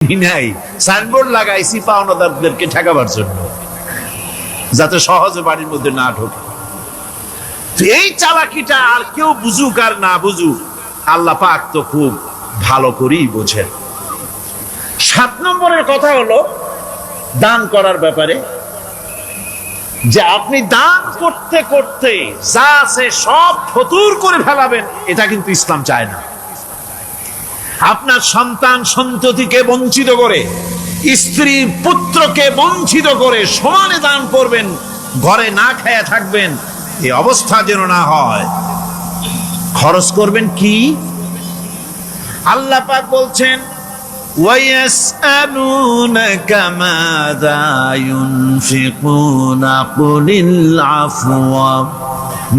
নাই, সাইনবোর্ড লাগাইছি পাওনাদারদেরকে ঠেকাবার জন্য, যাতে সহজে বাড়ির মধ্যে না ঢোকে। এই চালাকিটা আর কেউ বুঝুক আর না বুঝুক, আল্লাহ পাক তো খুব ভালো করেই বোঝেন। 7 নম্বরের কথা হলো দান করার ব্যাপারে, যে আপনি দান করতে করতে যা আছে সব ফতুর করে ফেলাবেন, এটা কিন্তু ইসলাম চায় না। আপনার সন্তান সন্ততিকে বঞ্চিত করে, স্ত্রী পুত্রকে বঞ্চিত করে সমানে দান করবেন, ঘরে না খেয়ে থাকবেন, এই অবস্থা যেন না হয়। খরচ করবেন কি? আল্লাহ পাক বলছেন وَيَسْأَلُونَكَ مَاذَا يُنْفِقُونَ قُلِ الْعَفْوَ।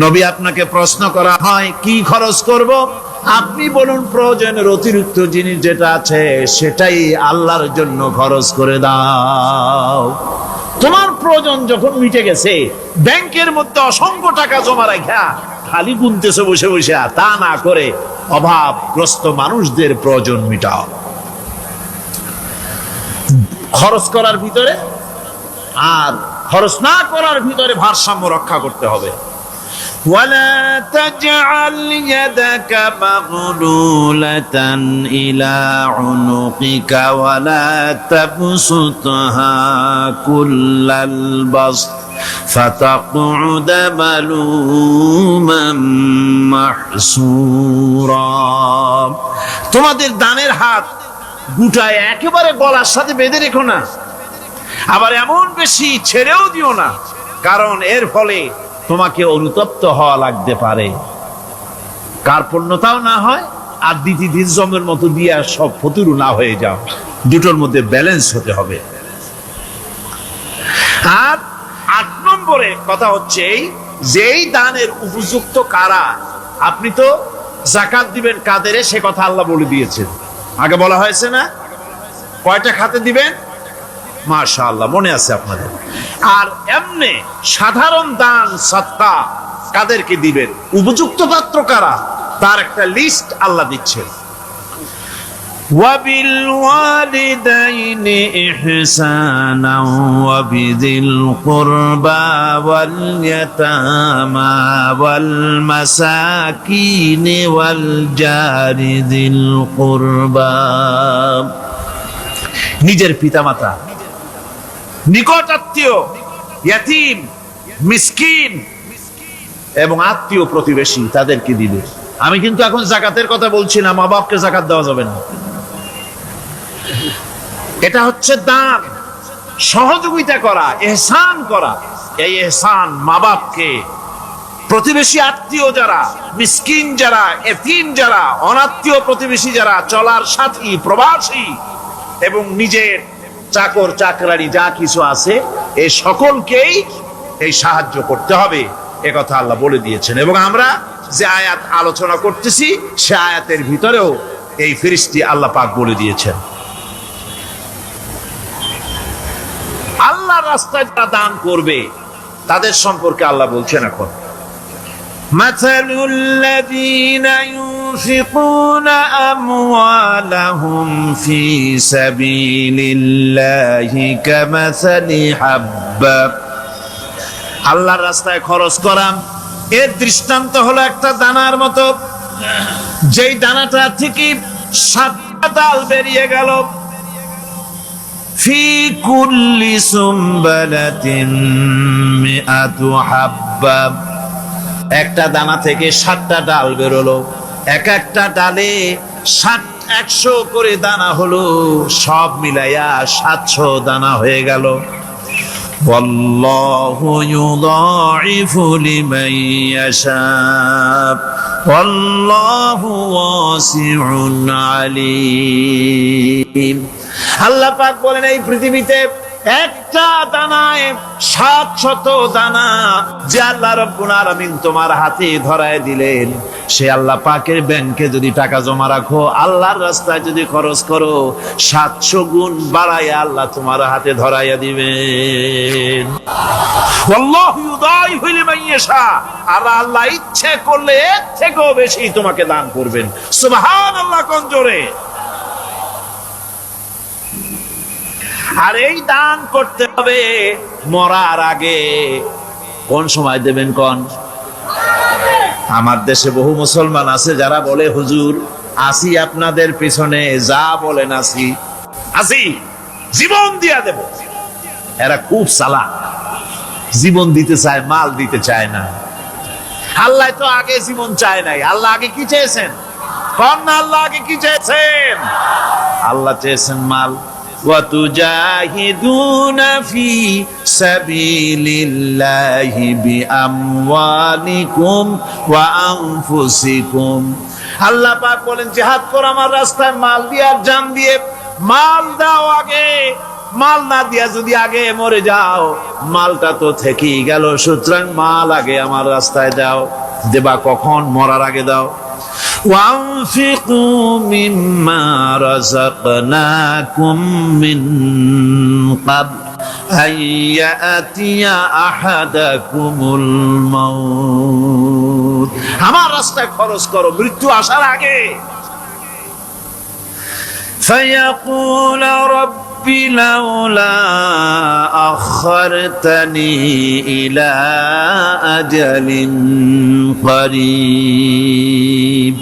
নবী আপনাকে প্রশ্ন করা হয় কি খরচ করব, আপনি বলুন প্রয়োজনের অতিরিক্ত জিনিস যেটা আছে সেটাই আল্লাহর জন্য খরচ করে দাও। তোমার প্রয়োজন যখন মিটে গেছে, ব্যাংকের মধ্যে অসংখ্য টাকা জমা রাখা খালি গুনতেছে বসে বসে, তা না করে অভাবগ্রস্ত মানুষদের প্রয়োজন মিটাও। খরচ করার ভিতরে আর খরচ না করার ভিতরে ভারসাম্য রক্ষা করতে হবে। ولا تجعل يدك مغلولة إلى عنقك ولا تبسطها كل البسط فتقعد ملوما محسورا। তোমাদের দানের হাত গুটায় একেবারে গলার সাথে বেঁধে রেখো না, আবার এমন বেশি ছেড়েও দিও না, কারণ এর ফলে তোমাকে অনুতপ্ত হওয়া লাগতে পারে, কার্পণ্যতাও না হয় আর জমের মতো দিয়ে সব ফতুরু না হয়ে যাও। দুটোর মধ্যে ব্যালেন্স হতে হবে। আর 8 নম্বরে কথা হচ্ছে যেই দানের উপযুক্ত কারা। আপনি তো যাকাত দিবেন কাদের, সে কথা আল্লাহ বলে দিয়েছেন, আগে বলা হয়েছে না? কয়টা খাতে দিবেন? মাশাআল্লাহ, মনে আছে আপনাদের। আর এমনি সাধারণ দান সাদকা কাদেরকে দিবেন, উপযুক্ত পাত্র কারা, তার একটা লিস্ট আল্লাহ দিচ্ছেন। ওয়াবিল ওয়ালিদাইনি ইহসানা ওয়াবিযিল কুরবা ওয়াল ইয়াতামা ওয়াল মাসাকিন ওয়াল জারি যিল কুরবা। নিজের পিতামাতা, নিকট আত্মীয়, ইয়াতীম, মিসকিন এবং আত্মীয় প্রতিবেশী, তাদেরকে দিবে। আমি কিন্তু এখন যাকাতের কথা বলছি না, মা বাপকে যাকাত দেওয়া যাবে না। এটা হচ্ছে দান, সহযোগিতা করা, ইহসান করা। এই ইহসান মা বাপকে, প্রতিবেশী আত্মীয় যারা, মিসকিন যারা, এতিম যারা, অনাত্মীয় প্রতিবেশী যারা, চলার সাথী, প্রবাসী এবং নিজের চাকর চাকরানি যা কিছু আছে, এই সকলকেই এই সাহায্য করতে হবে, এ কথা আল্লাহ বলে দিয়েছেন। এবং আমরা যে আয়াত আলোচনা করতেছি সে আয়াতের ভিতরেও এই ফিরিস্তি আল্লাহ পাক বলে দিয়েছেন। আল্লাহর রাস্তায় যারা দান করবে তাদের সম্পর্কে আল্লাহ বলছেন এখন, مثل الذين ينفقون أموالهم في سبيل الله كمثل حبة। আল্লাহর রাস্তায় খরচ করা এর দৃষ্টান্ত হলো একটা দানার মতো, যেই দানাটা থেকে 7টা ডাল বেরিয়ে গেল। ফি কুল্লি সুমবালাতিন মিআতু হাব্বা, একটা দানা থেকে 7টা ডাল বেরোলো, এক একটা ডালে 100 করে দানা হলো, সব মিলাইয়া 700 দানা হয়ে গেল। ওয়াল্লাহু ইউদাইফু লিমান ইয়াশা ওয়াল্লাহু ওয়াসিউন আলীম। আল্লাহ পাক বলেন এই পৃথিবীতে একটা দানায় 700 দানা যে আল্লাহ রাব্বুল আলামিন তোমার হাতে ধরায় দিলেন, সে আল্লাহ পাকের ব্যাংকে যদি টাকা জমা রাখো, আল্লাহর রাস্তায় যদি খরচ করো, 700 গুণ বাড়ায় আল্লাহ তোমার হাতে ধরাইয়া দিবেন। আল্লাহু ইউদাইফু লিমান ইয়াশা, আর আল্লাহ ইচ্ছে করলে এর থেকেও বেশি তোমাকে দান করবেন। সুবহানাল্লাহ, কোন জোরে। আর এই দান করতে হবে মরার আগে। কোন সময় দেবেন কোন? আমার দেশে বহু মুসলমান আছে যারা বলে হুজুর আসি আপনাদের পিছনে, যা বলেন আসি, জীবন দিয়া দেব। এরা খুব চালাক, জীবন দিতে চায়, মাল দিতে চায় না। আল্লাহ তো আগে জীবন চায় নাই। আল্লাহ আগে কি চেয়েছেন? কোন না আল্লাহ আগে কি চেয়েছেন? আল্লাহ চেয়েছেন মাল। وَتُجَاهِدُونَ فِي سَبِيلِ اللَّهِ بِأَمْوَالِكُمْ وَأَنفُسِكُمْ। আল্লাহ পাক বলেন জিহাদ করো আমার রাস্তায় মাল দিয়ে আর জান দিয়ে। মাল দাও আগে, মাল না দিয়া যদি আগে মরে যাও মালটা তো থেকেই গেল। সুতরাং মাল আগে আমার রাস্তায় দাও। দেবা কখন? মরার আগে দাও। وَأَنفِقُوا مِمَّا رَزَقْنَاكُم مِّن قَبْلِ أَن يَأْتِيَ أَحَدَكُمُ الْمَوْتُ। আমার রাস্তায় খরচ করো মৃত্যু আসার আগে। فَيَقُولَ رَبِّ لَوْلَا أَخَّرْتَنِي إِلَى أَجَلٍ قَرِيبٍ।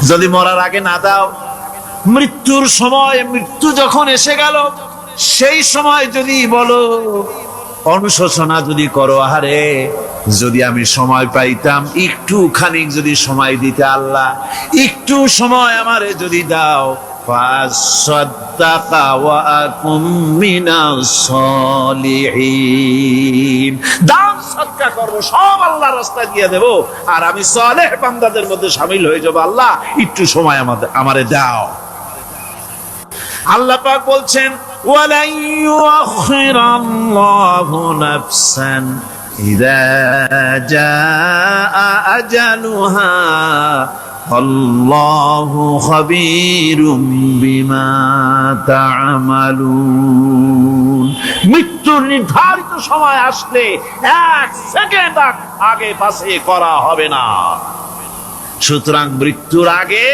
যদি মরার আগে না দাও, মৃত্যুর সময়, মৃত্যু যখন এসে গেল সেই সময় যদি বলো, অনুশোচনা যদি করো, আহারে যদি আমি সময় পাইতাম, একটু খানিক যদি সময় দিতে আল্লাহ, একটু সময় আমারে যদি দাও, ফাসাদ্দাকা ওয়া আকুম মিনাস সালিহিন। দান সদকা করব, সব আল্লাহর রাস্তায় দিয়ে দেব, আর আমি সালেহ বান্দাদের মধ্যে শামিল হয়ে যাব। আল্লাহ একটু সময় আমারে দাও। আল্লাহ পাক বলছেন ওয়ালা ইউআখিরাল্লাহু নাফসান ইযা জাআ আজালুহা আল্লাহু খাবীরুম বিমা তা'মালুন। মৃত্যুর নির্ধারিত সময় আসলে এক সেকেন্ড আগে পাশে করা হবে না। সুতরাং মৃত্যুর আগে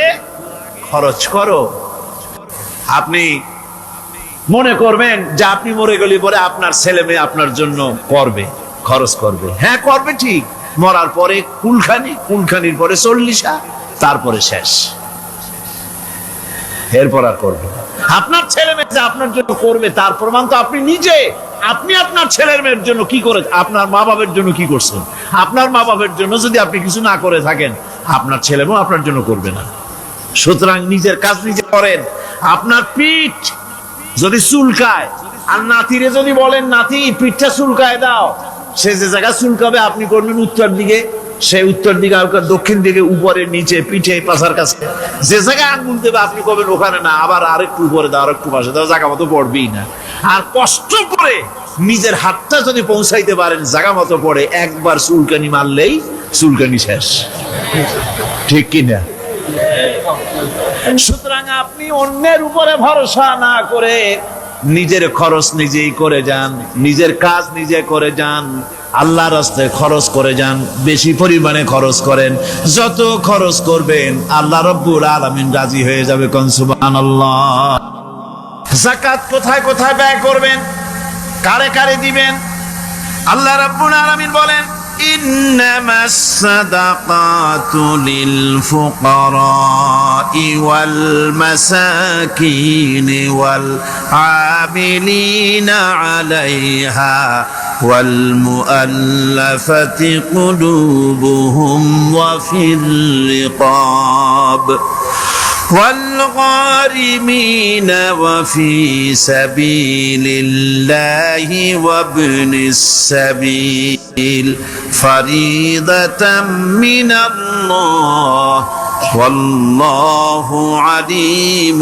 খরচ করো। আপনি মনে করবেন যে আপনি মরে গেলে পরে আপনার ছেলে মেয়ে আপনার জন্য করবে, খরচ করবে। হ্যাঁ করবে ঠিক, মরার পরে কুলখানির পরে 40, তারপরে শেষ, এরপর আর করবে। আপনার ছেলে মেয়ে যে আপনার জন্য করবে তার প্রমাণ তো আপনি নিজে। আপনি আপনার ছেলের মেয়ের জন্য কি করে, আপনার মা বাবার জন্য কি করছেন? আপনার মা বাবার জন্য যদি আপনি কিছু না করে থাকেন, আপনার ছেলে মেয়ে আপনার জন্য করবে না। সুতরাং নিজের কাজ নিজে করেন। আপনার পিঠ যদি চুলকায় আর নাতিরে যদি বলেন নাতি পিঠটা চুলকায় দাও, সে যে জায়গা চুলকাবে আপনি করবেন উত্তর দিকে, সে উত্তর দিকে, দক্ষিণ দিকে, উপরে, নিচে, পিঠে, পাশার কাছে। যে জায়গায় আঙ্গুল দেবে আপনি করবেন ওখানে না, আবার আরেকটু উপরে দাও, আরেকটু পাশে দাও, জায়গা মতো পড়বেই না। আর কষ্ট করে নিজের হাতটা যদি পৌঁছাইতে পারেন জায়গা মতো পড়ে, একবার চুলকানি মারলেই চুলকানি শেষ। ঠিক কিনা? সুতরাং আপনি অন্যের উপরে ভরসা না করে নিজের খরচ নিজেই করে যান, নিজের কাজ নিজে করে যান, আল্লাহর রাস্তায় খরচ করে যান, বেশি পরিমাণে খরচ করেন। যত খরচ করবেন আল্লাহ রাব্বুল আলামিন রাজি হয়ে যাবে। কোন সুবহানাল্লাহ। যাকাত কোথায় কোথায় ব্যয় করবেন, কারে কারে দিবেন? আল্লাহ রাব্বুল আলামিন বলেন ইন্নামাস সাদাকাতু লিল ফুকারা'i ওয়াল মাসাকিন ওয়াল আমিলিনা আলাইহা ওয়াল মুআল্লাফাতি কুলুবুহুম ওয়া ফির রিকাব والغارمين وفي سبيل الله وابن السبيل فريضة من الله والله عليم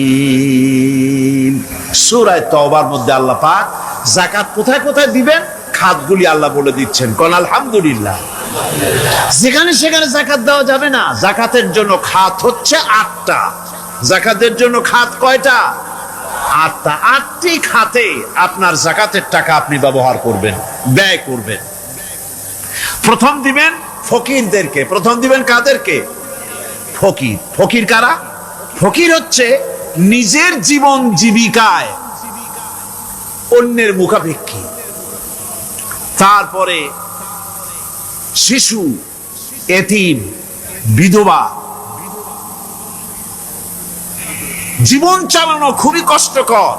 حكيم। সূরা তাওবার মধ্যে আল্লাহ পাক যাকাত কোথায় কোথায় দিবেন খাতগুলি আল্লাহ বলে দিচ্ছেন। কোন আলহামদুলিল্লাহ। যেখানে সেখানে যাকাত দেওয়া যাবে না। যাকাতের জন্য খাত হচ্ছে 8টা। যাকাতের জন্য খাত কয়টা? 8টা। 8টি খাতে আপনার যাকাতের টাকা আপনি ব্যবহার করবেন, ব্যয় করবেন। প্রথম দিবেন ফকিরদেরকে। প্রথম দিবেন কাদেরকে? ফকির। ফকির কারা? ফকির হচ্ছে নিজের জীবন জীবিকায় অন্যের মুখাপেক্ষী। তারপরে শিশু, এতিম, বিধবা, জীবন চালানো খুবই কষ্টকর,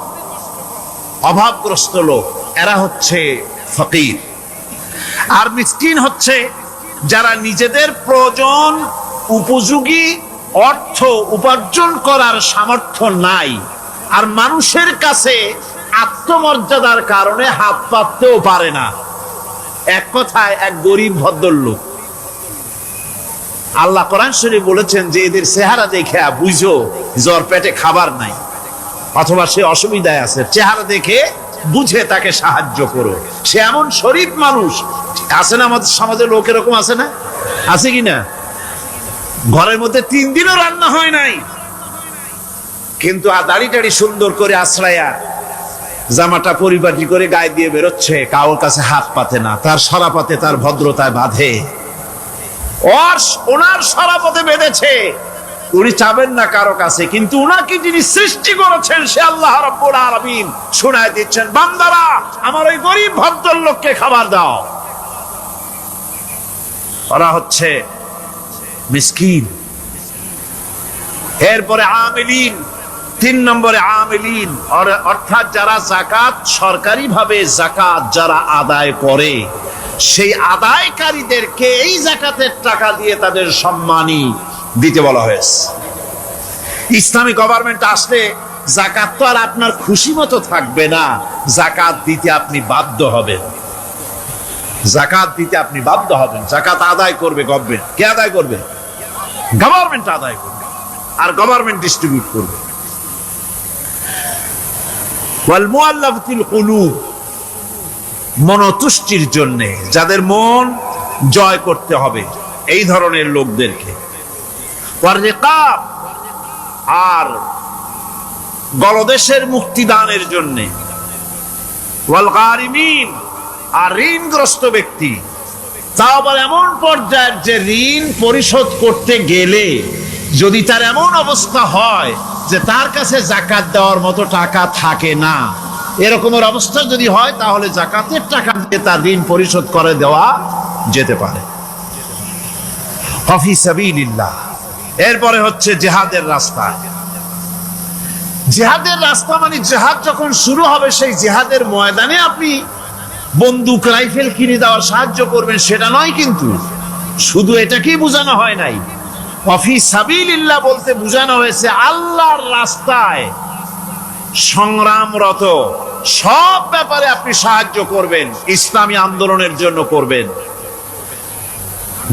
অভাবগ্রস্ত লোক, এরা হচ্ছে ফকির। আর মিসকিন হচ্ছে যারা নিজেদের প্রয়োজন উপযোগী অর্থ উপার্জন করার সামর্থ্য নাই, আর মানুষের কাছে আত্মমর্যাদার কারণে হাত পাততেও পারে না। এক কথায় এক গরিব ভদ্রলোক। আল্লাহ কোরআন শরীফ বলেছেন যে এদের চেহারা দেখে বুঝো জ্বর পেটে খাবার নাই, অথবা সে অসুবিধায় আছে, চেহারা দেখে বুঝে তাকে সাহায্য করো। সে এমন শরীফ মানুষ আছে না আমাদের সমাজে, লোক এরকম আছে না? আছে কিনা? ঘরের মধ্যে 3 দিনও রান্না হয় নাই, কিন্তু দাড়ি টাড়ি সুন্দর করে আশ্রয়া, জামাটা পরিপাটি করে গায়ে দিয়ে বেরোচ্ছে, কারোর কাছে হাত পাতে না, তার সরাপথে তার ভদ্রতায় বাঁধে। ওনার সরাপথে বেঁধেছে, উনি চাবেন না কারো কাছে, কিন্তু উনাকে যিনি সৃষ্টি করেছেন সে আল্লাহ রাব্বুল আলামিন শোনায় দিচ্ছেন, বান্দারা আমার ওই গরিব ভদ্রলোককে খাবার দাও। ওরা হচ্ছে মিসকিন। এরপরে আমিলিন, 3 নম্বরে আমিলিন, অর্থাৎ যারা যাকাত, সরকারিভাবে যাকাত যারা আদায় করে, সেই আদায়কারীদেরকে এই যাকাতের টাকা দিয়ে তাদের সম্মানী দিতে বলা হয়েছে। ইসলামী গভর্নমেন্ট আসলে যাকাত তো আর আপনার খুশি মতো থাকবে না, যাকাত দিতে আপনি বাধ্য হবেন। যাকাত দিতে আপনি বাধ্য হবেন। যাকাত আদায় করবে গভর্নমেন্ট। কে আদায় করবে? গভর্নমেন্ট আদায় করবে, আর গভর্নমেন্ট ডিস্ট্রিবিউট করবে। ওয়াল মুআল্লাফাতিল কুলুব, মনতুষ্টির জন্য, যাদের মন জয় করতে হবে, এই ধরনের লোকদেরকে। ওয়ার রিকাব, আর গলদেশের মুক্তিদানের জন্য। ওয়াল গারিমিন, আর ঋণগ্রস্ত ব্যক্তি, তা আবার এমন পর্যায়ের যে ঋণ পরিশোধ করতে গেলে যদি তার এমন অবস্থা হয় যে তার কাছে যাকাত দেওয়ার মতো টাকা থাকে না, এরকমের অবস্থা যদি হয়, তাহলে যাকাতের টাকা দিয়ে তার ঋণ পরিশোধ করে দেওয়া যেতে পারে। ফি সাবিলিল্লাহ। এরপরে হচ্ছে জিহাদের রাস্তা। জিহাদের রাস্তা মানে জিহাদ যখন শুরু হবে, সেই জিহাদের ময়দানে আপনি বন্দুক রাইফেল কিনে দেওয়ার সাহায্য করবেন, সেটা নয়। কিন্তু শুধু এটাকেই বোঝানো হয় নাই। ফি সাবিলিল্লাহ বলতে বোঝানো হয়েছে আল্লাহর রাস্তায় সংগ্রামরত সব ব্যাপারে আপনি সাহায্য করবেন, ইসলামী আন্দোলনের জন্য করবেন।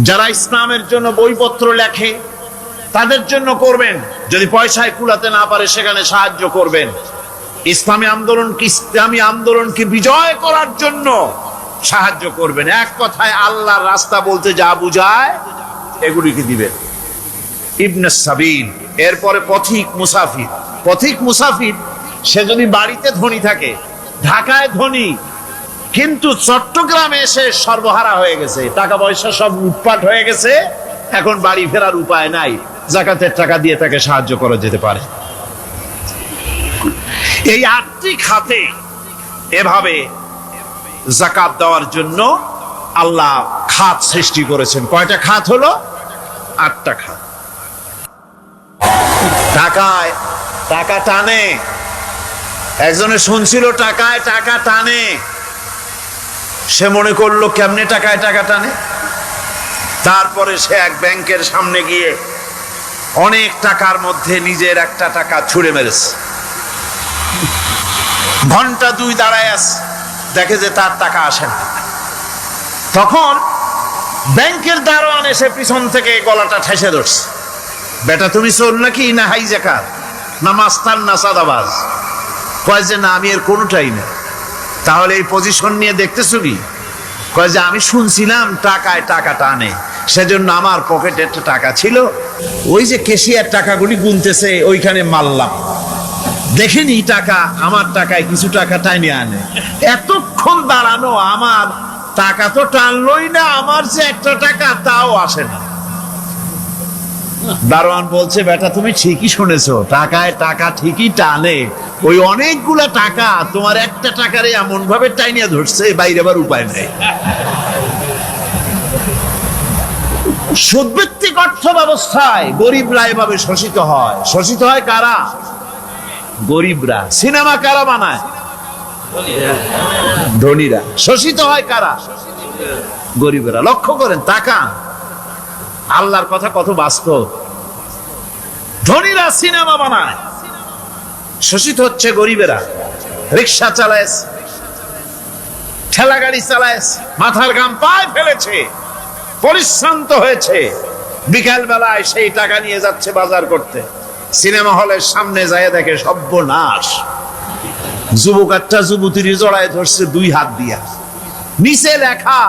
যারা ইসলামের জন্য বইপত্র লেখে তাদের জন্য করবেন, যদি পয়সায় কুলাতে না পারে সেখানে সাহায্য করবেন। ইসলামী আন্দোলনকে বিজয় করার জন্য সাহায্য করবেন। এক কথায় আল্লাহর রাস্তা বলতে যা বুঝায় এগুলিকে দিবেন। ইবনে সাবিল। এরপরে পথিক মুসাফির। পথিক মুসাফির সে যদি বাড়িতে ধনী থাকে, ঢাকায় ধনী, কিন্তু চট্টগ্রামে এসে সর্বহারা হয়ে গেছে, টাকা পয়সা সব লুটপাট হয়ে গেছে, এখন বাড়ি ফেরার উপায় নাই, যাকাতের টাকা দিয়ে তাকে সাহায্য করা যেতে পারে। এই 8টি খাতে এভাবে যাকাত দেওয়ার জন্য আল্লাহ খাত সৃষ্টি করেছেন। কয়টা খাত হলো? 8টা খাত। টাকায় টাকা টানে, একজনে শুনছিল টাকায় টাকা টানে, সে মনে করলো কেমনে টাকায় টাকা টানে। তারপরে সে এক ব্যাংকের সামনে গিয়ে অনেক টাকার মধ্যে নিজের একটা টাকা ছুঁড়ে মেরেছে। ঘন্টা 2 দাঁড়ায় আছে, দেখে যে তার টাকা আসে না। তখন ব্যাংকের দারোয়ান এসে পিছন থেকে গলাটা ঠেসে ধরছে, বেটা তুমি চোর নাকি, না হাইজাকার, না মাস্তান, না সাদাবাজ? কয় যে না, আমি এর কোনোটাই না। তাহলে এই পজিশন নিয়ে দেখতেছো কি? কয় যে আমি শুনছিলাম টাকায় টাকা টানে, সেজন্য আমার পকেটে একটা টাকা ছিল, ওই যে কেশিয়ার টাকাগুলি গুনতেছে ওইখানে মারলাম, দেখেনি টাকা, আমার টাকায় কিছু টাকা টাইনে আনে। এতক্ষণ দাঁড়ানো, আমার টাকা তো টানলই না, আমার যে একটা টাকা তাও আসে না। দারোয়ান বলছে, বেটা তুমি ঠিকই শুনেছো, টাকায় টাকা ঠিকই টানে, ওই অনেকগুলা টাকা তোমার একটা টাকারে এমন ভাবে টাইনিয়া ধরছে, বাইরে আবার উপায় নেই। সুদভিত্তিক অর্থ ব্যবস্থায় গরিবরা এভাবে শোষিত হয়। শোষিত হয় কারা? গরিবরা। সিনেমা কারা বানায়? ধনীরা। শোষিত হয় কারা? গরিবরা। লক্ষ্য করেন, টাকা আল্লাহর কথা কত বাস্তব। ধনীরা সিনেমা বানায়, শোষিত হচ্ছে গরিবেরা। রিক্সা চালায়, ঠেলা গাড়ি চালায়, মাথার ঘাম পায়ে ফেলেছে, পরিশ্রান্ত হয়েছে, বিকাল বেলায় সেই টাকা নিয়ে যাচ্ছে বাজার করতে। সিনেমা হলের সামনে যায় দেখে সর্বনাশ, যুবক একটা যুবতীর জড়ায় ধরছে দুই হাত দিয়া, নিচে লেখা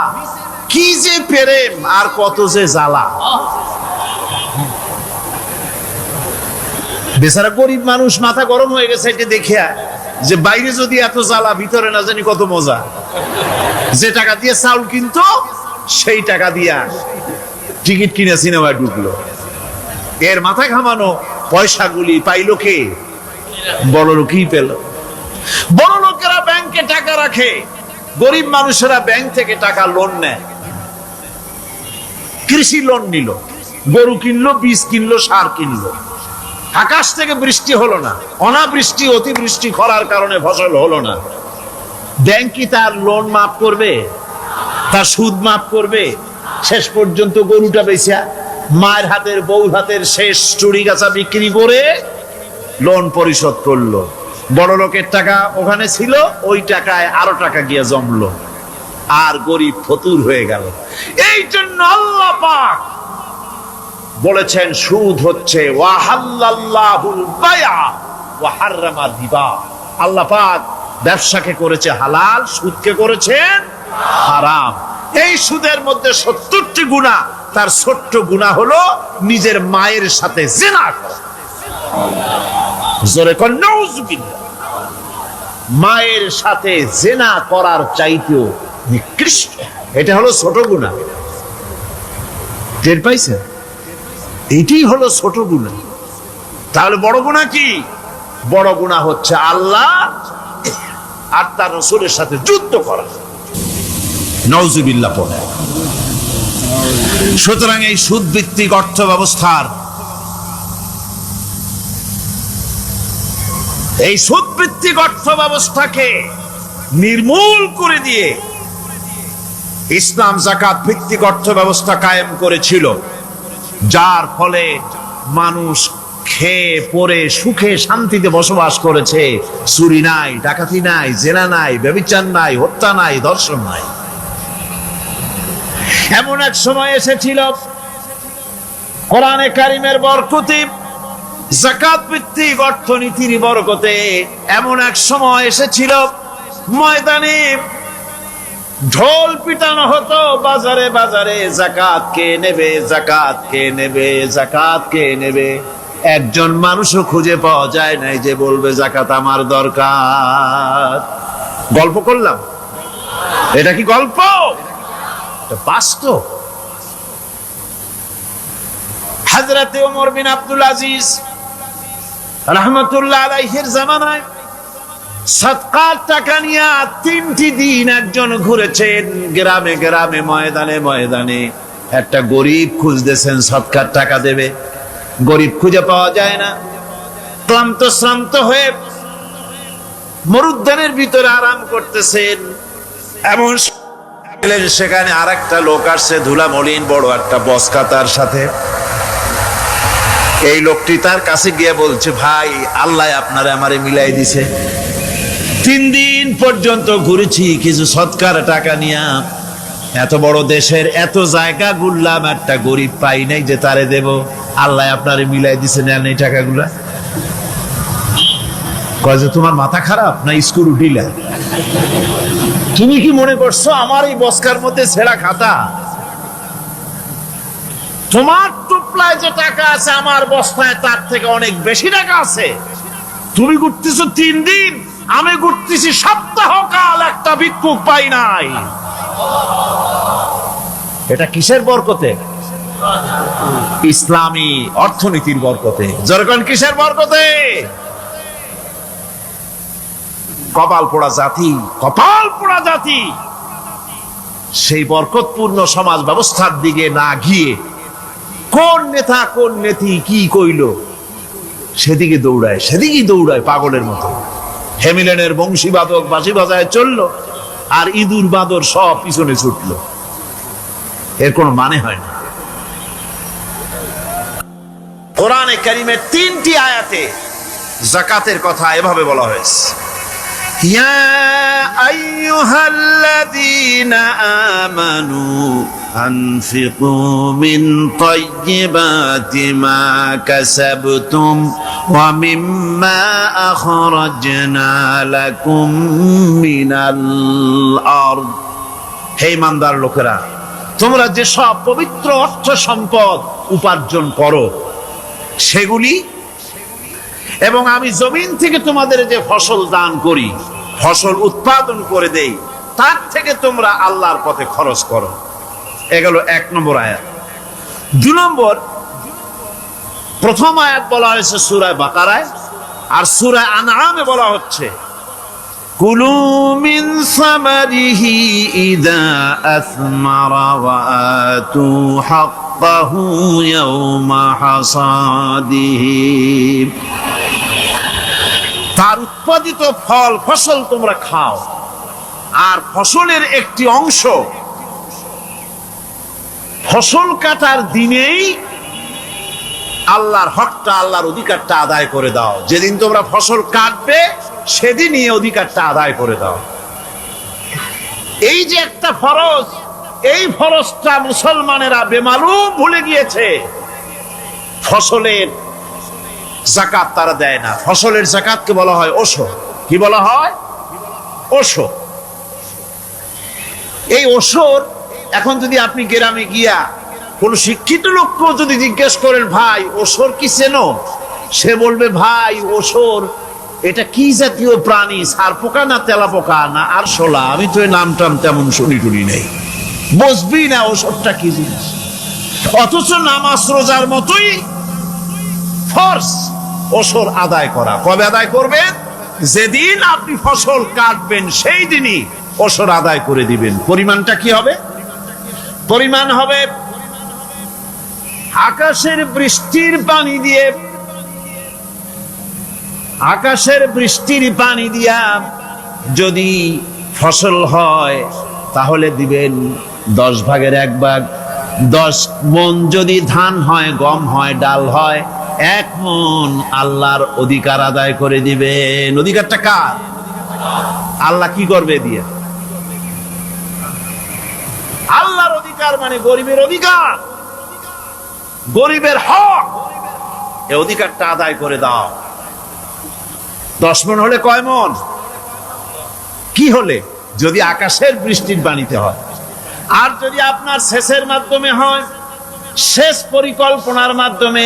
কি যে প্রেম আর কত যে জ্বালা। বেচারা গরিব মানুষ মাথা গরম হয়ে গেছে এটা দেখিয়া, যে বাইরে যদি এত জ্বালা, ভিতরে না জানি কত মজা। যে টাকা দিয়ে চাউল কিনতো সেই টাকা দিয়া টিকিট কিনে সিনেমায় ঢুকলো। এর মাথা ঘামানো পয়সাগুলি পাইলো কে? বড় লোকই পেল। বড় লোকেরা ব্যাংকে টাকা রাখে, গরিব মানুষেরা ব্যাংক থেকে টাকা লোন নেয়। কৃষি লোন নিল, গরু কিনলো, বীজ কিনলো, সার কিনলো। আকাশ থেকে বৃষ্টি হলো না, অনাবৃষ্টি অতিবৃষ্টি খরার কারণে ফসল হলো না। ব্যাংক কি তার লোন মাফ করবে? তার সুদ মাফ করবে? শেষ পর্যন্ত গরুটা বেচা, মায়ের হাতের বউর হাতের শেষ চুড়ি গাছা বিক্রি করে লোন পরিশোধ করলো। বড় লোকের টাকা ওখানে ছিল, ওই টাকায় আরো টাকা গিয়ে জমলো, আর গরিব ফতুর হয়ে গেল। এই জন্য আল্লাহ পাক বলেছেন, সুদ হচ্ছে ওয়াহাল্লাল্লাহুল বায়আ ওয়া হাররামা রিবা। আল্লাহ পাক ব্যবসাকে করেছে হালাল, সুদকে করেছেন হারাম। এই সুদের মধ্যে ৭০টি গুনাহ, তার ছোট্ট গুনাহ হলো নিজের মায়ের সাথে জিনা করা। জোরে কোন নাউযুবিল্লাহ। মায়ের সাথে জিনা করার চাইতেও নিকৃষ্ট, এটা হলো ছোট গুনাহ। টের পাইছেন? এটাই হলো ছোট গুনাহ। তাহলে বড় গুনাহ কি? বড় গুনাহ হচ্ছে আল্লাহ আর তার রাসূলের সাথে যুদ্ধ করা। নাউযুবিল্লাহ পড়ে। সুতরাং এই সুদ ভিত্তিক অর্থ ব্যবস্থার, এই সুদ ভিত্তিক অর্থ ব্যবস্থাকে নির্মূল করে দিয়ে ইসলাম যাকাত ভিত্তিক অর্থ ব্যবস্থা কায়েম করেছিল, যার ফলে মানুষ খেয়ে পরে সুখে শান্তিতে বসবাস করেছে। চুরি নাই, ডাকাতি নাই, জেনা নাই, ব্যভিচার নাই, হত্যা নাই, ধর্ষণ নাই। এমন এক সময় এসেছিল কোরআনে কারিমের বরকতে, যাকাত ভিত্তিক অর্থনীতির বরকতে, এমন এক সময় এসেছিল ময়দানে ঢোল পিটানো হতো বাজারে বাজারে, যাকাত কে নেবে, যাকাত কে নেবে, যাকাত কে নেবে। একজন মানুষও খুঁজে পাওয়া যায় নাই যে বলবে যাকাত আমার দরকার। গল্প করলাম? এটা কি গল্প? এটা বাস্তব। হযরতে ওমর বিন আব্দুল আজিজ রাহমাতুল্লাহ আলাইহির জামানায় সাদকার টাকা নিয়ে 3টি দিন একজন ঘুরেছেন গ্রামে গ্রামে, ময়দানে ময়দানে। একটা গরিব খুঁজতেছেন সদকার টাকা দেবে, গরিব খুঁজে পাওয়া যায় না। ক্লান্ত শ্রান্ত হয়ে মরুদ্যানের ভিতরে আরাম করতেছেন, এমন সেখানে আর একটা লোক আসছে, ধুলা মলিন বড় একটা বস্কা তার সাথে। এই লোকটি তার কাছে গিয়ে বলছে, ভাই আল্লাহ আপনারে আমারে মিলাই দিছে, 3 দিন পর্যন্ত ঘুরেছি কিছু সদকার টাকা নিয়া, এত বড় দেশের এত জায়গা ঘুরলাম, একটা গরিব পাই নাই যে তারে দেব, আল্লাহ আপনারে মিলাই দিছে, নেন এই টাকাগুলা। কয় যে তোমার মাথা খারাপ না স্ক্রু ঢিলা? তুমি কি মনে করছো আমার এই বস্কার মধ্যে ছেঁড়া খাতা? তোমার টুপলায় যে টাকা আছে আমার বস্তায় তার থেকে অনেক বেশি টাকা আছে। তুমি ঘুরতেছো 3 দিন, আমি ঘুরতেছি সপ্তাহকাল, একটা ভিক্ষুক পাই নাই। এটা কিসের বরকতে? ইসলামী অর্থনীতির বরকতে। যেরকম কিসের বরকতে? কপাল পোড়া জাতি, কপাল পোড়া জাতি সেই বরকতপূর্ণ সমাজ ব্যবস্থার দিকে না গিয়ে কোন নেতা কোন নেত্রী কি কইল সেদিকে দৌড়ায়, সেদিকেই দৌড়ায় পাগলের মতো। হেমিলেনের বংশীবাদক বাঁশি বাজায় চললো, আর ইঁদুর বাঁদর সব পিছনে ছুটলো। এর কোনো মানে হয় না। কোরআনে কারীমের 3টি আয়াতে যাকাতের কথা এভাবে বলা হয়েছে, ইয়া আইয়ুহাল্লাযীনা আমানু আনফিকু মিন তাইয়্যিবাতি মা কাসাবতুম ওয়া মিম্মা আখরাজনা লাকুম মিনাল আরদ। হে ঈমানদার লোকেরা, তোমরা যে সব পবিত্র অর্থ সম্পদ উপার্জন করো সেগুলি, এবং আমি জমিন থেকে তোমাদের যে ফসল দান করি, ফসল উৎপাদন করে দেই, তার থেকে তোমরা আল্লাহর পথে খরচ করো। এগুল 1 নম্বর আয়াত। 2 নম্বর, প্রথম আয়াত বলা হয়েছে সূরা বাকারায়, আর সূরা আনআমে বলা হচ্ছে কুলু মিন সামারিহি ইযা আসমারা ওয়া আতু হাক্কাহু ইয়াওমা হাসাদিহি। তার উৎপাদিত ফল ফসল তোমরা খাও, আর ফসলের একটি অংশ ফসল কাটার দিনেই আল্লাহর হকটা, আল্লাহর অধিকারটা আদায় করে দাও। যেদিন তোমরা ফসল কাটবে সেদিনই অধিকারটা আদায় করে দাও। এই যে একটা ফরজ, এই ফরজটা মুসলমানেরা বেমালুম ভুলে গিয়েছে। ফসলের যাকাত তারা দেয় না। ফসলের যাকাতকে বলা হয় ওশর। কি বলা হয়? ওশর। এই ওশর এখন যদি আপনি গ্রামে গিয়া কোন শিক্ষিত লোককেও যদি জিজ্ঞেস করেন, ভাই ওশর কি চেনো? সে বলবে, ভাই ওশর এটা কি জাতীয় প্রাণী, সারপোকা না তেলাপোকা না আরশোলা, আমি তো এই নাম টাম তেমন শুনি টুনি নেই, বুঝবি না ওশরটা কি জিনিস। অথচ নামাজ রোজার মতোই ফরজ ওশর আদায় করা। কবে আদায় করবেন? যেদিন আপনি ফসল কাটবেন সেই দিনই ওশর আদায় করে দিবেন। পরিমাণটা কি হবে? পরিমাণ হবে আকাশের বৃষ্টির পানি দিয়ে, আকাশের বৃষ্টির পানি দিয়া যদি ফসল হয় তাহলে দিবেন 10 ভাগের 1 ভাগ। 10 মণ যদি ধান হয়, গম হয়, ডাল হয়, 1 মণ আল্লাহর অধিকার আদায় করে দিবেন। অধিকারটা কার? আল্লাহ কি করবে দিয়ে? আল্লাহর অধিকার মানে গরিবের অধিকার, গরিবের হক। এই অধিকারটা আদায় করে দাও। 10 মণ হলে কয় মণ? কি হলে? যদি আকাশের বৃষ্টির পানিতে হয়। আর যদি আপনার সেচের মাধ্যমে হয়, সেচ পরিকল্পনার মাধ্যমে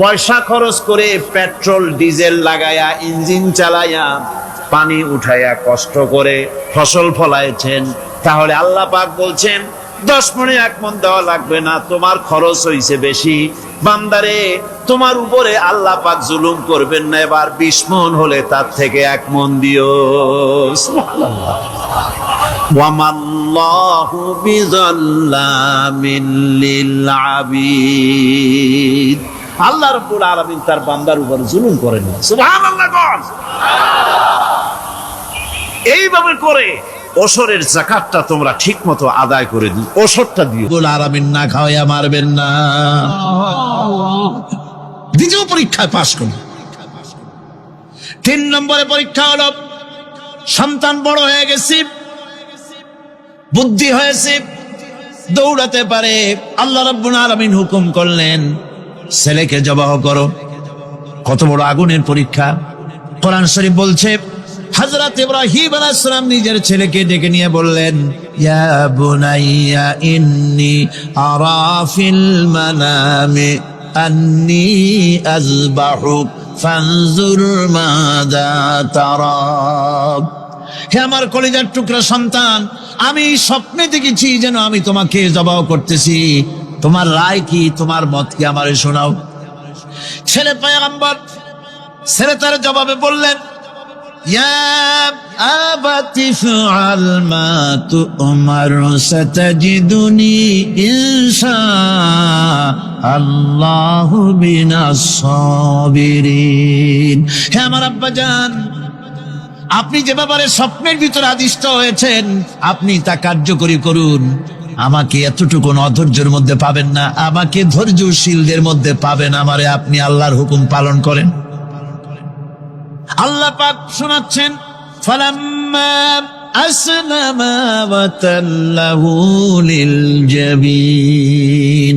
পয়সা খরচ করে পেট্রোল ডিজেল লাগায়া ইঞ্জিন চালাইয়া পানি উঠাইয়া কষ্ট করে ফসল ফলাইছেন, তাহলে আল্লাহ পাক বলছেন 10 মণে 1 মণ দেওয়া লাগবে না, তোমার খরচ হইছে বেশি। বান্দারে, তোমার উপরে আল্লাহ পাক জুলুম করবেন না, এবার 20 মণ হলে তার থেকে 1 মণ দিও। সুবহানাল্লাহ। ওয়ামাল্লাহু বিযাল্লামিন লিল আবিদ। আল্লাহ রাব্বুল আলামিন তার বান্দার উপর জুলুম করেন না। সুবহানাল্লাহ। এইভাবে করে ওশরের যাকাতটা তোমরা ঠিক মতো আদায় করে দিও। ওশরটা দিও। বল আরামিন না খাওয়া মারবেন না। দ্বিতীয় পরীক্ষায় পাস করুন। 3 নম্বরে পরীক্ষা হলো সন্তান বড় হয়ে গেছে, বুদ্ধি হয়েছে, দৌড়াতে পারে। আল্লাহ রাব্বুল আলামিন হুকুম করলেন ছেলেকে জবাহ করো। কত বড় আগুনের পরীক্ষা! কোরআন শরীফ বলছে হযরত ইব্রাহিম আলাইহিস সালাম নিজের ছেলেকে ডেকে নিয়ে বললেন, ইয়া বুনাইয়া ইন্নী আরা ফিল মানামি আন্নী আযবাহুক ফানজুর মাযা তারা। হে আমার কলিজার টুকরা সন্তান, আমি স্বপ্নে দেখেছি যেন আমি তোমাকে জবাহ করতেছি, তোমার রায় কি, তোমার মত কি, আমারে শোনাও। ছেলে পয়গম্বর, ছেলে তার জবাবে বললেন, ইয়া আবাতি ফাআল মা তু'মার সাতাজিদুনি ইনশাআল্লাহু মিনাস সাবিরিন। হে আমার আব্বাজান, আপনি যে ব্যাপারে স্বপ্নের ভিতরে আদিষ্ট হয়েছেন আপনি তা কার্যকরী করুন। আমাকে এতটুকু অধৈর্যের মধ্যে পাবেন না, আমাকে ধৈর্যশীলদের মধ্যে পাবেন। আমারে আপনি আল্লাহর হুকুম পালন করেন। আল্লাহ পাক শোনাচ্ছেন, ফালাম্মা আসলামা ওয়া তাল্লাহু লিল জাবিন।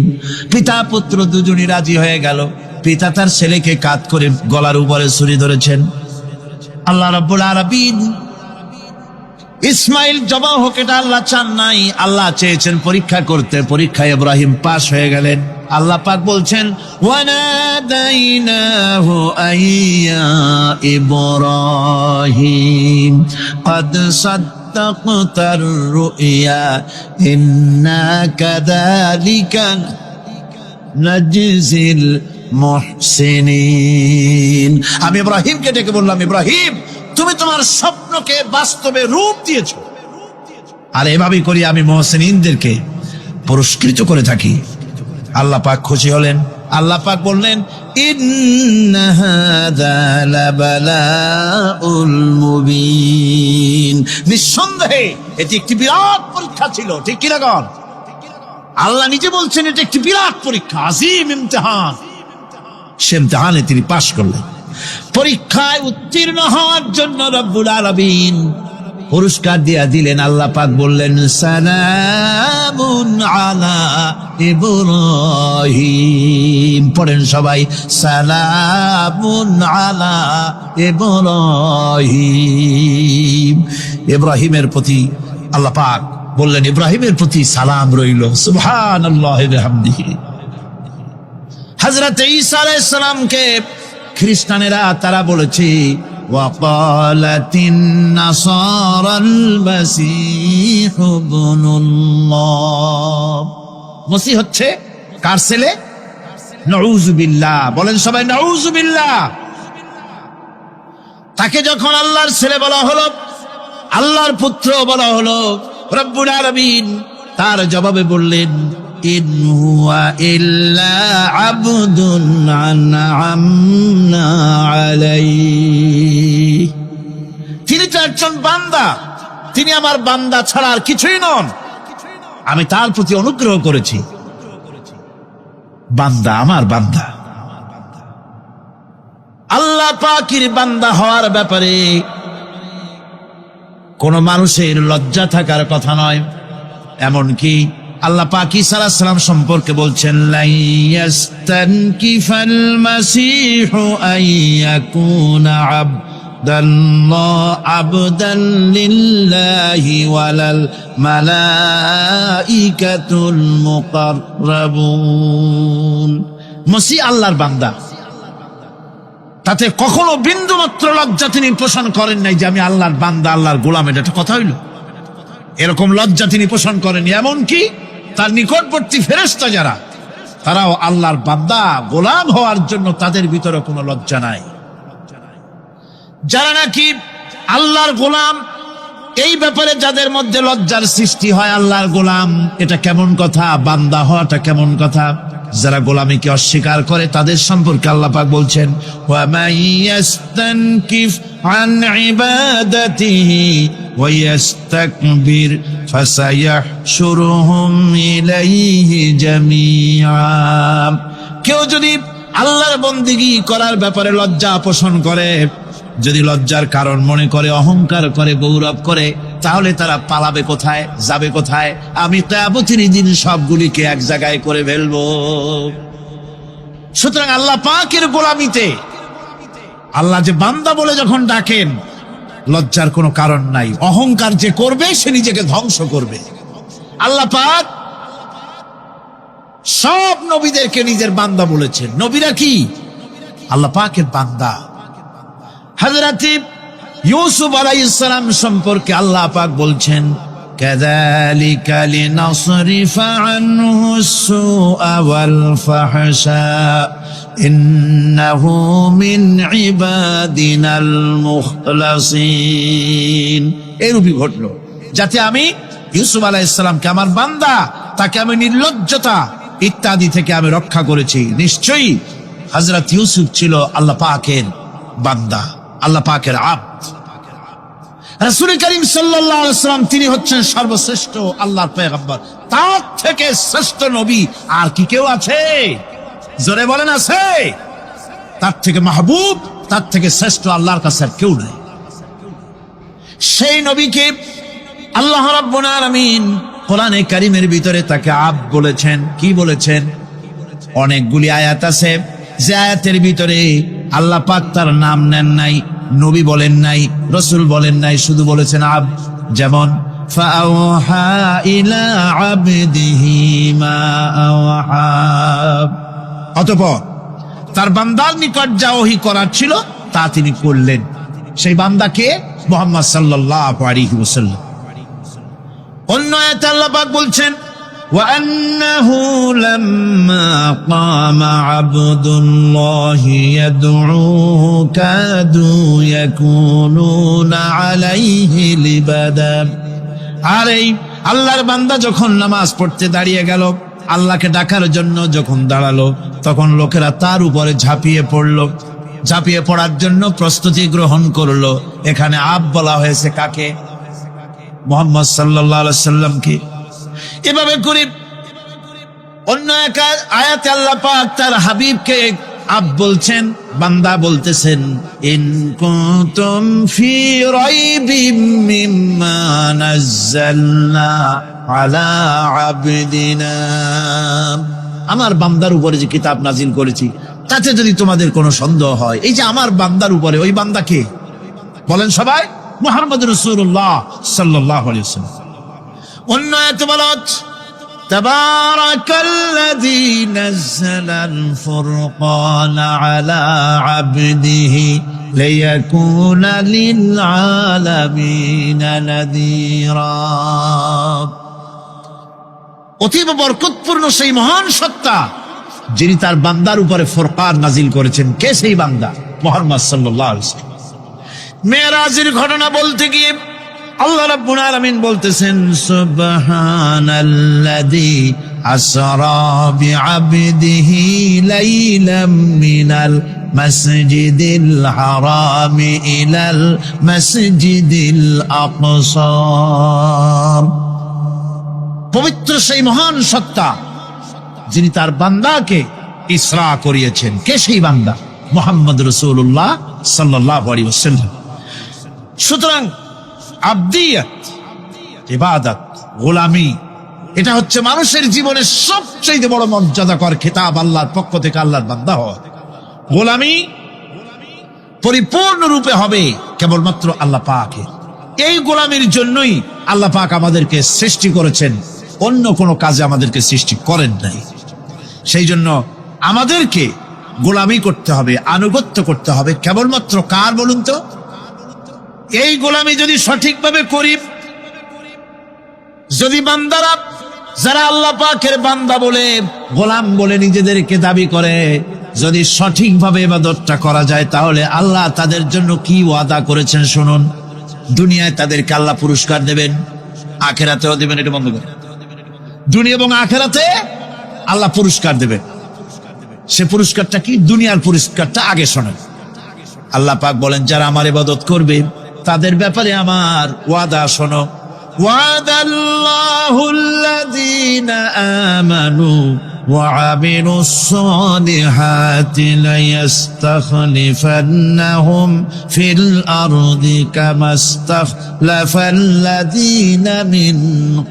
পিতা পুত্র দুজনই রাজি হয়ে গেল। পিতা তার ছেলেকে কাঁধ করে গলার উপরে ছুরি ধরেছেন। আল্লাহ রাব্বুল আলামিন ইসমাইল জবাহ হোক, এটা আল্লাহ চান নাই, আল্লাহ চেয়েছেন পরীক্ষা করতে। পরীক্ষায় ইব্রাহিম পাস হয়ে গেলেন। আল্লাহ পাক বলছেন, ওয়ানাদাইনাহু আইয়া ইব্রাহিম ক্বাদ সাদ্দাকতার রুইয়া ইন্না কাযালিকা নাজজিল মুহসিনিন। আমি ইব্রাহিমকে ডেকে বললাম, ইব্রাহিম তুমি তোমার স্বপ্নকে বাস্তবে রূপ দিয়েছো, আর এভাবেই করি আমি মুহসিনিনদেরকে পুরস্কৃত করে থাকি। আল্লাহ পাক খুশি হলেন। আল্লাহ পাক বললেন, ইন্না হাযা লাবালাউল মুবিন। নিঃসন্দেহে এটি একটি বিরাট পরীক্ষা ছিল, ঠিক কি না গণ? আল্লাহ নিজে বলছেন এটা একটি বিরাট পরীক্ষা, আজিম ইমতিহান। সে ইমতিহানে তিনি পাশ করলেন। পরীক্ষায় উত্তীর্ণ হওয়ার জন্য রব্বুল আলামিন পুরস্কার দিয়া দিলেন। আল্লাহ পাক বললেন, সালামুন আলা ইব্রাহিম। পড়েন সবাই, সালামুন আলা ইব্রাহিম। ইব্রাহিমের প্রতি আল্লাহ পাক বললেন, ইব্রাহিমের প্রতি সালাম রইল। সুবহানাল্লাহি ওয়া বিহামদিহি। হযরত ঈসা আলাইহিস সালামকে খ্রিস্টানেরা তারা বলেছে, ওয়াকালাতিন নাসারাল মাসীহু ইবনুল্লাহ। মসিহ হচ্ছে কার ছেলে? নাউযুবিল্লাহ। বলেন সবাই নাউযুবিল্লাহ। তাকে যখন আল্লাহর ছেলে বলা হলো, আল্লাহর পুত্র বলা হলো, রব্বুল আলামিন তার জবাবে বললেন, ইন হুয়া ইল্লা আবদুন আনআমনা আলাইহি। তিনি তো একজন বান্দা, তিনি আমার বান্দা ছাড়া আর কিছুই নন। আমি তার প্রতি অনুগ্রহ করেছি। বান্দা, আমার বান্দা। আল্লাহ পাকের বান্দা হওয়ার ব্যাপারে কোন মানুষের লজ্জা থাকার কথা নয়। এমনকি আল্লাহ পাক ঈসা আলাইহিস সালাম সম্পর্কে বলছেন, লা ইয়াস্তানকিফাল মাসীহু আইয়াকুনা আবদান লিল্লাহি ওয়ালাল মালাইকাতুল মুকাররাবুন। মসিহ আল্লাহর বান্দা, তাতে কখনো বিন্দু মাত্র লজ্জা তিনি পোষণ করেন নাই যে আমি আল্লাহর বান্দা, আল্লাহর গোলাম। এটা একটা কথা হইল? এরকম লজ্জা তিনি পোষণ করেননি। এমনকি তার নিকটবর্তী ফেরেশতা যারা, তারাও আল্লাহর বান্দা গোলাম হওয়ার জন্য তাদের ভিতরে কোনো লজ্জা নাই। যারা নাকি আল্লাহর গোলাম, এই ব্যাপারে যাদের মধ্যে লজ্জার সৃষ্টি হয়, আল্লাহর গোলাম এটা কেমন কথা, বান্দা হওয়াটা কেমন কথা। যারা গোলামীকে অস্বীকার করে তাদের সম্পর্কে আল্লাহ পাক বলছেন, ওয়া মাইয়াস্তানকিফ আন ইবাদাতিহি ওয়া ইস্তাকবির ফাসায়াহশুরুহুম ইলাইহি জামিআ। কেউ যদি আল্লাহর বন্দেগী করার ব্যাপারে লজ্জা পোষণ করে, যদি লজ্জার কারণ মনে করে, অহংকার করে, গৌরব করে, তাহলে তারা পালাবে কোথায়, যাবে কোথায়? আমি কিয়ামতের দিন সবগুলিকে এক জায়গায় করে ফেলবো। সুতরাং আল্লাহ পাকের গোলামিতে আল্লাহ যে বান্দা বলে যখন ডাকেন, লজ্জার কোনো কারণ নাই। অহংকার যে করবে সে নিজেকে ধ্বংস করবে। আল্লাহ পাক সব নবীদেরকে নিজের বান্দা বলেছেন। নবীরা কি? আল্লাহ পাকের বান্দা। হযরত ইউসুফ আলাইহিস সালাম সম্পর্কে আল্লাহ পাক বলছেন, كذلك لنصرف عنه السوء والفحشاء إنه من عبادنا المخلصين। এরূপই ঘটলো যাতে আমি ইউসুফ আলাইহিস সালামকে, আমার বান্দা, তাকে আমি নির্লজ্জতা ইত্যাদি থেকে আমি রক্ষা করেছি। নিশ্চয়ই হযরত ইউসুফ ছিল আল্লাহ পাকের বান্দা, আল্লাহ পাকের আব্দ। রাসূল করিম সাল্লাল্লাহু আলাইহি ওয়াসাল্লাম তিনি হচ্ছেন সর্বশ্রেষ্ঠ আল্লাহর পয়গম্বর। তার থেকে শ্রেষ্ঠ নবী আর কি কেউ আছে? জোরে বলেন আছে? তার থেকে মাহবুব, তার থেকে শ্রেষ্ঠ আল্লাহর কাছে আর কেউ নেই। সেই নবীকে আল্লাহ রাব্বুল আলামিন কোরআনে কারীমের ভিতরে তাকে আব্দ বলেছেন। কি বলেছেন? অনেকগুলি আয়াত আছে যে আয়াতের ভিতরে আল্লাহ পাক তার নাম নেন নাই, নবী বলেন নাই, রাসূল বলেন নাই, শুধু বলেছেন আব্দ। যেমন ফাআওহা ইলা আবদিহি মা আওহা, অতঃপর তার বান্দার নিকট যা ওহী করার ছিল তা তিনি করলেন। সেই বান্দাকে মুহাম্মদ সাল্লাল্লাহু আলাইহি ওয়াসাল্লাম। অন্য আয়াতে আল্লাহ পাক বলছেন وأنه لما قام عبد الله يدعوه كادوا يكونون عليه لبدا। আর এই আল্লাহর বান্দা যখন নামাজ পড়তে দাঁড়িয়ে গেল, আল্লাহকে ডাকার জন্য যখন দাঁড়ালো, তখন লোকেরা তার উপরে ঝাঁপিয়ে পড়লো, ঝাঁপিয়ে পড়ার জন্য প্রস্তুতি গ্রহণ করলো। এখানে আব্দ বলা হয়েছে কাকে? মুহাম্মদ সাল্লাল্লাহু আলাইহি সাল্লামকে। এভাবে করে অন্য এক আয়াতে আল্লাহ পাক তার হাবিবকে আব্দ বলছেন, বান্দা বলতেছেন ইন কুনতুম ফি রাইবিম মিম্মা নাযালনা আলা আবদিনা, আমার বান্দার উপরে যে কিতাব নাজিল করেছি তাতে যদি তোমাদের কোনো সন্দেহ হয়। এই যে আমার বান্দার উপরে, ওই বান্দা কে? বলেন সবাই, মুহাম্মদ রাসূলুল্লাহ সাল্লাল্লাহু আলাইহি ওয়াসাল্লাম। অন্য আয়াতে বলা হচ্ছে তাবারাকাল্লাযী নাযালাল ফুরকানা আলা আবদিহি লিয়াকুনা লিল আলামিনা নাযীরা। অতীব বরকতপূর্ণ সেই মহান সত্তা যিনি তার বান্দার উপরে ফুরকান নাজিল করেছেন। কে সেই বান্দা? মুহাম্মদ সাল্লাল্লাহু আলাইহি ওয়াসাল্লাম। মেরাজের ঘটনা বলতে গিয়ে আল্লাহ রাব্বুল আলামিন বলতেছেন সুবহানাল্লাযী আসরা বিআবদিহি লাইলাম মিনাল মাসজিদিল হারামি ইলাল মাসজিদিল আকসা। পবিত্র সেই মহান সত্তা যিনি তার বান্দাকে ইসরা করিয়েছেন। কে সেই বান্দা? মুহাম্মদ রাসূলুল্লাহ সাল্লাল্লাহু আলাইহি ওয়াসাল্লাম। সুতরাং আবদিয়াত, ইবাদত, গোলামি, এটা হচ্ছে মানুষের জীবনের সবচেয়ে বড় মর্যাদাকর খেতাব আল্লাহর পক্ষ থেকে আল্লাহর বান্দা হওয়া। গোলামি পরিপূর্ণরূপে হবে কেবলমাত্র আল্লাহ পাকের। এই গোলামির জন্যই আল্লাহ পাক আমাদেরকে সৃষ্টি করেছেন, অন্য কোনো কাজে আমাদেরকে সৃষ্টি করেন নাই। সেই জন্য আমাদেরকে গোলামি করতে হবে, আনুগত্য করতে হবে কেবলমাত্র কার বলুন তো? এই গোলামি যদি সঠিকভাবে করি, যদি বান্দারা যারা আল্লাহ পাকের বান্দা বলে, গোলাম বলে নিজেদেরকে দাবি করে, যদি সঠিকভাবে ইবাদতটা করা যায়, তাহলে আল্লাহ তাদের জন্য কি ওয়াদা করেছেন শুনুন। দুনিয়ায় তাদেরকে আল্লাহ পুরস্কার দেবেন, আখিরাতেও দেবেন। এটা বন্ধ করে, দুনিয়া এবং আখিরাতে আল্লাহ পুরস্কার দেবেন। সে পুরস্কারটা কি? দুনিয়ার পুরস্কারটা আগে শোনেন। আল্লাহ পাক বলেন যারা আমার ইবাদত করবে তাদের ব্যাপারে আমার ওয়াদা শোনো। ওয়াদাল্লাহুল্লাযীনা আমানু ওয়া আমিলুস সালিহাতি লায়াস্তাখলিফান্নাহুম ফিল আরদি কামাস্তাখলাফাল্লাযীনা মিন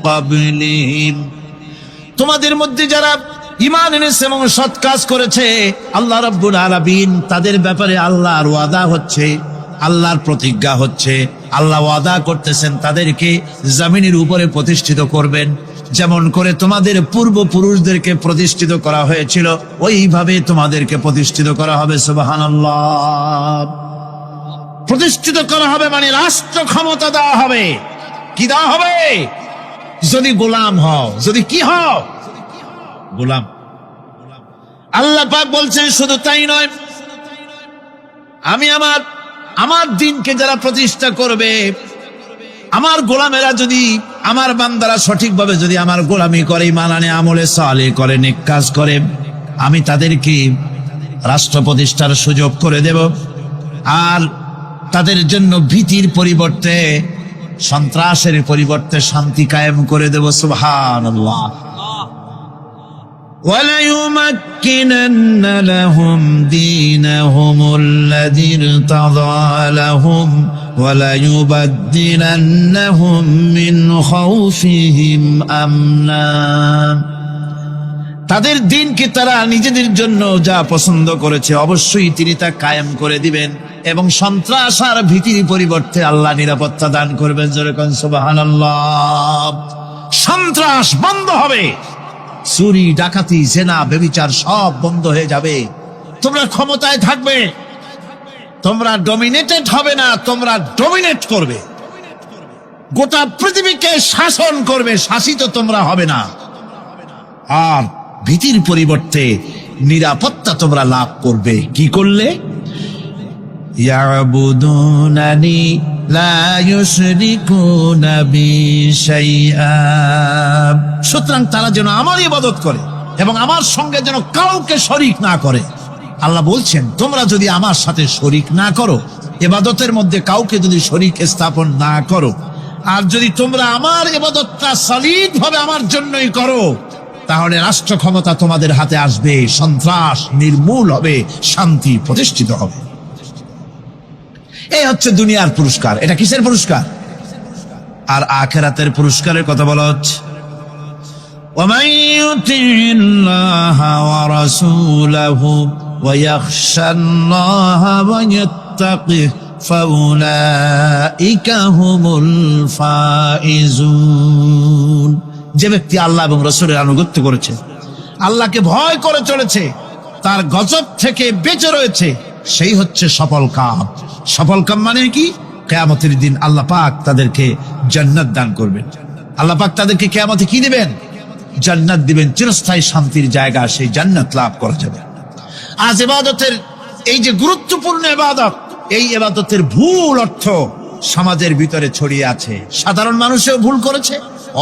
ক্বাবলিহিম। তোমাদের মধ্যে যারা ঈমান এনেছে এবং সৎ কাজ করেছে, আল্লাহ রাব্বুল আলামিন তাদের ব্যাপারে আল্লাহর ওয়াদা হচ্ছে, আল্লাহর প্রতিজ্ঞা হচ্ছে, আল্লাহ ওয়াদা করতেছেন তাদেরকে জমিনের উপরে প্রতিষ্ঠিত করবেন। যেমন করে তোমাদের পূর্বপুরুষদেরকে প্রতিষ্ঠিত করা হয়েছিল, ওইভাবে তোমাদেরকে প্রতিষ্ঠিত করা হবে। সুবহানাল্লাহ। প্রতিষ্ঠিত করা হবে মানে রাষ্ট্র ক্ষমতা দেওয়া হবে। কি দেওয়া হবে? যদি গোলাম হও, যদি কি হও? গোলাম। আল্লাহ পাক বলছেন শুধু তাই নয়, আমি আমার দিনকে যারা প্রতিষ্ঠা করবে, আমার গোলামেরা যদি, আমার বান্দারা সঠিকভাবে যদি আমার গোলামি করে, ঈমান আনে, আমলে সালেহ করে, নেক কাজ করে, আমি তাদেরকে রাষ্ট্র প্রতিষ্ঠার সুযোগ করে দেব। আর তাদের জন্য ভীতির পরিবর্তে, সন্ত্রাসের পরিবর্তে শান্তি কায়েম করে দেব। সুবহানাল্লাহ। وَلَيُمَكِّنَنَّ لَهُمْ دِينَهُمُ الَّذِي ارْتَضَىٰ لَهُمْ وَلَيُبَدِّلَنَّهُمْ مِنْ خَوْفِهِمْ أَمْنًا। তাদের দিনকে তারা নিজেদের জন্য যা পছন্দ করেছে অবশ্যই তিনি তা কায়েম করে দিবেন, এবং সন্ত্রাস আর ভীতির পরিবর্তে আল্লাহ নিরাপত্তা দান করবেন। যেরকম সুবহানাল্লাহ। সন্ত্রাস বন্ধ হবে, চুরি, ডাকাতি, জেনা, ব্যভিচার সব বন্ধ হয়ে যাবে। তোমরা ক্ষমতায় থাকবে, তোমরা ডমিনেটেড হবে না, তোমরা ডমিনেট করবে। গোটা পৃথিবীকে শাসন করবে, শাসিত তোমরা হবে না। আর ভীতির পরিবর্তে নিরাপত্তা তোমরা লাভ করবে। কি করলে? ইয়াবুদুনানি লা ইউশরিকুনা বি শাইআ। সুতরাং তারা যেন আমার ইবাদত করে এবং আমার সঙ্গে যেন কাউকে শরীক না করে। আল্লাহ বলছেন তোমরা যদি আমার সাথে শরীক না করো, ইবাদতের মধ্যে কাউকে যদি শরীক স্থাপন না করো, আর যদি তোমরা আমার ইবাদতটা সলিড ভাবে আমার জন্যই করো, তাহলে রাষ্ট্র ক্ষমতা তোমাদের হাতে আসবে, সন্ত্রাস নির্মূল হবে, শান্তি প্রতিষ্ঠিত হবে। এই হচ্ছে দুনিয়ার পুরস্কার। এটা কিসের পুরস্কার? আর আখিরাতের পুরস্কারের কথা বলা হচ্ছে। وَمَن يُطِعِ اللَّهَ وَرَسُولَهُ وَيَخْشَ اللَّهَ وَيَتَّقِهِ فَأُولَئِكَ هُمُ الْفَائِزُونَ। যে ব্যক্তি আল্লাহ এবং রাসূলের আনুগত্য করেছে, আল্লাহকে ভয় করে চলেছে, তার গজব থেকে বেঁচে রয়েছে, সেই হচ্ছে সফল কাম। সফল কাম মানে কি? কিয়ামতের দিন আল্লাহ পাক তাদেরকে জান্নাত দান করবেন। আল্লাহ পাক তাদেরকে কিয়ামতে কি দিবেন? জান্নাত দিবেন, চিরস্থায়ী শান্তির জায়গা, সেই জান্নাত লাভ করা যাবে। আজ ইবাদতের এই যে গুরুত্বপূর্ণ ইবাদত, এই ইবাদতের ভুল অর্থ সমাজের ভিতরে ছড়িয়ে আছে। সাধারণ মানুষও ভুল করেছে,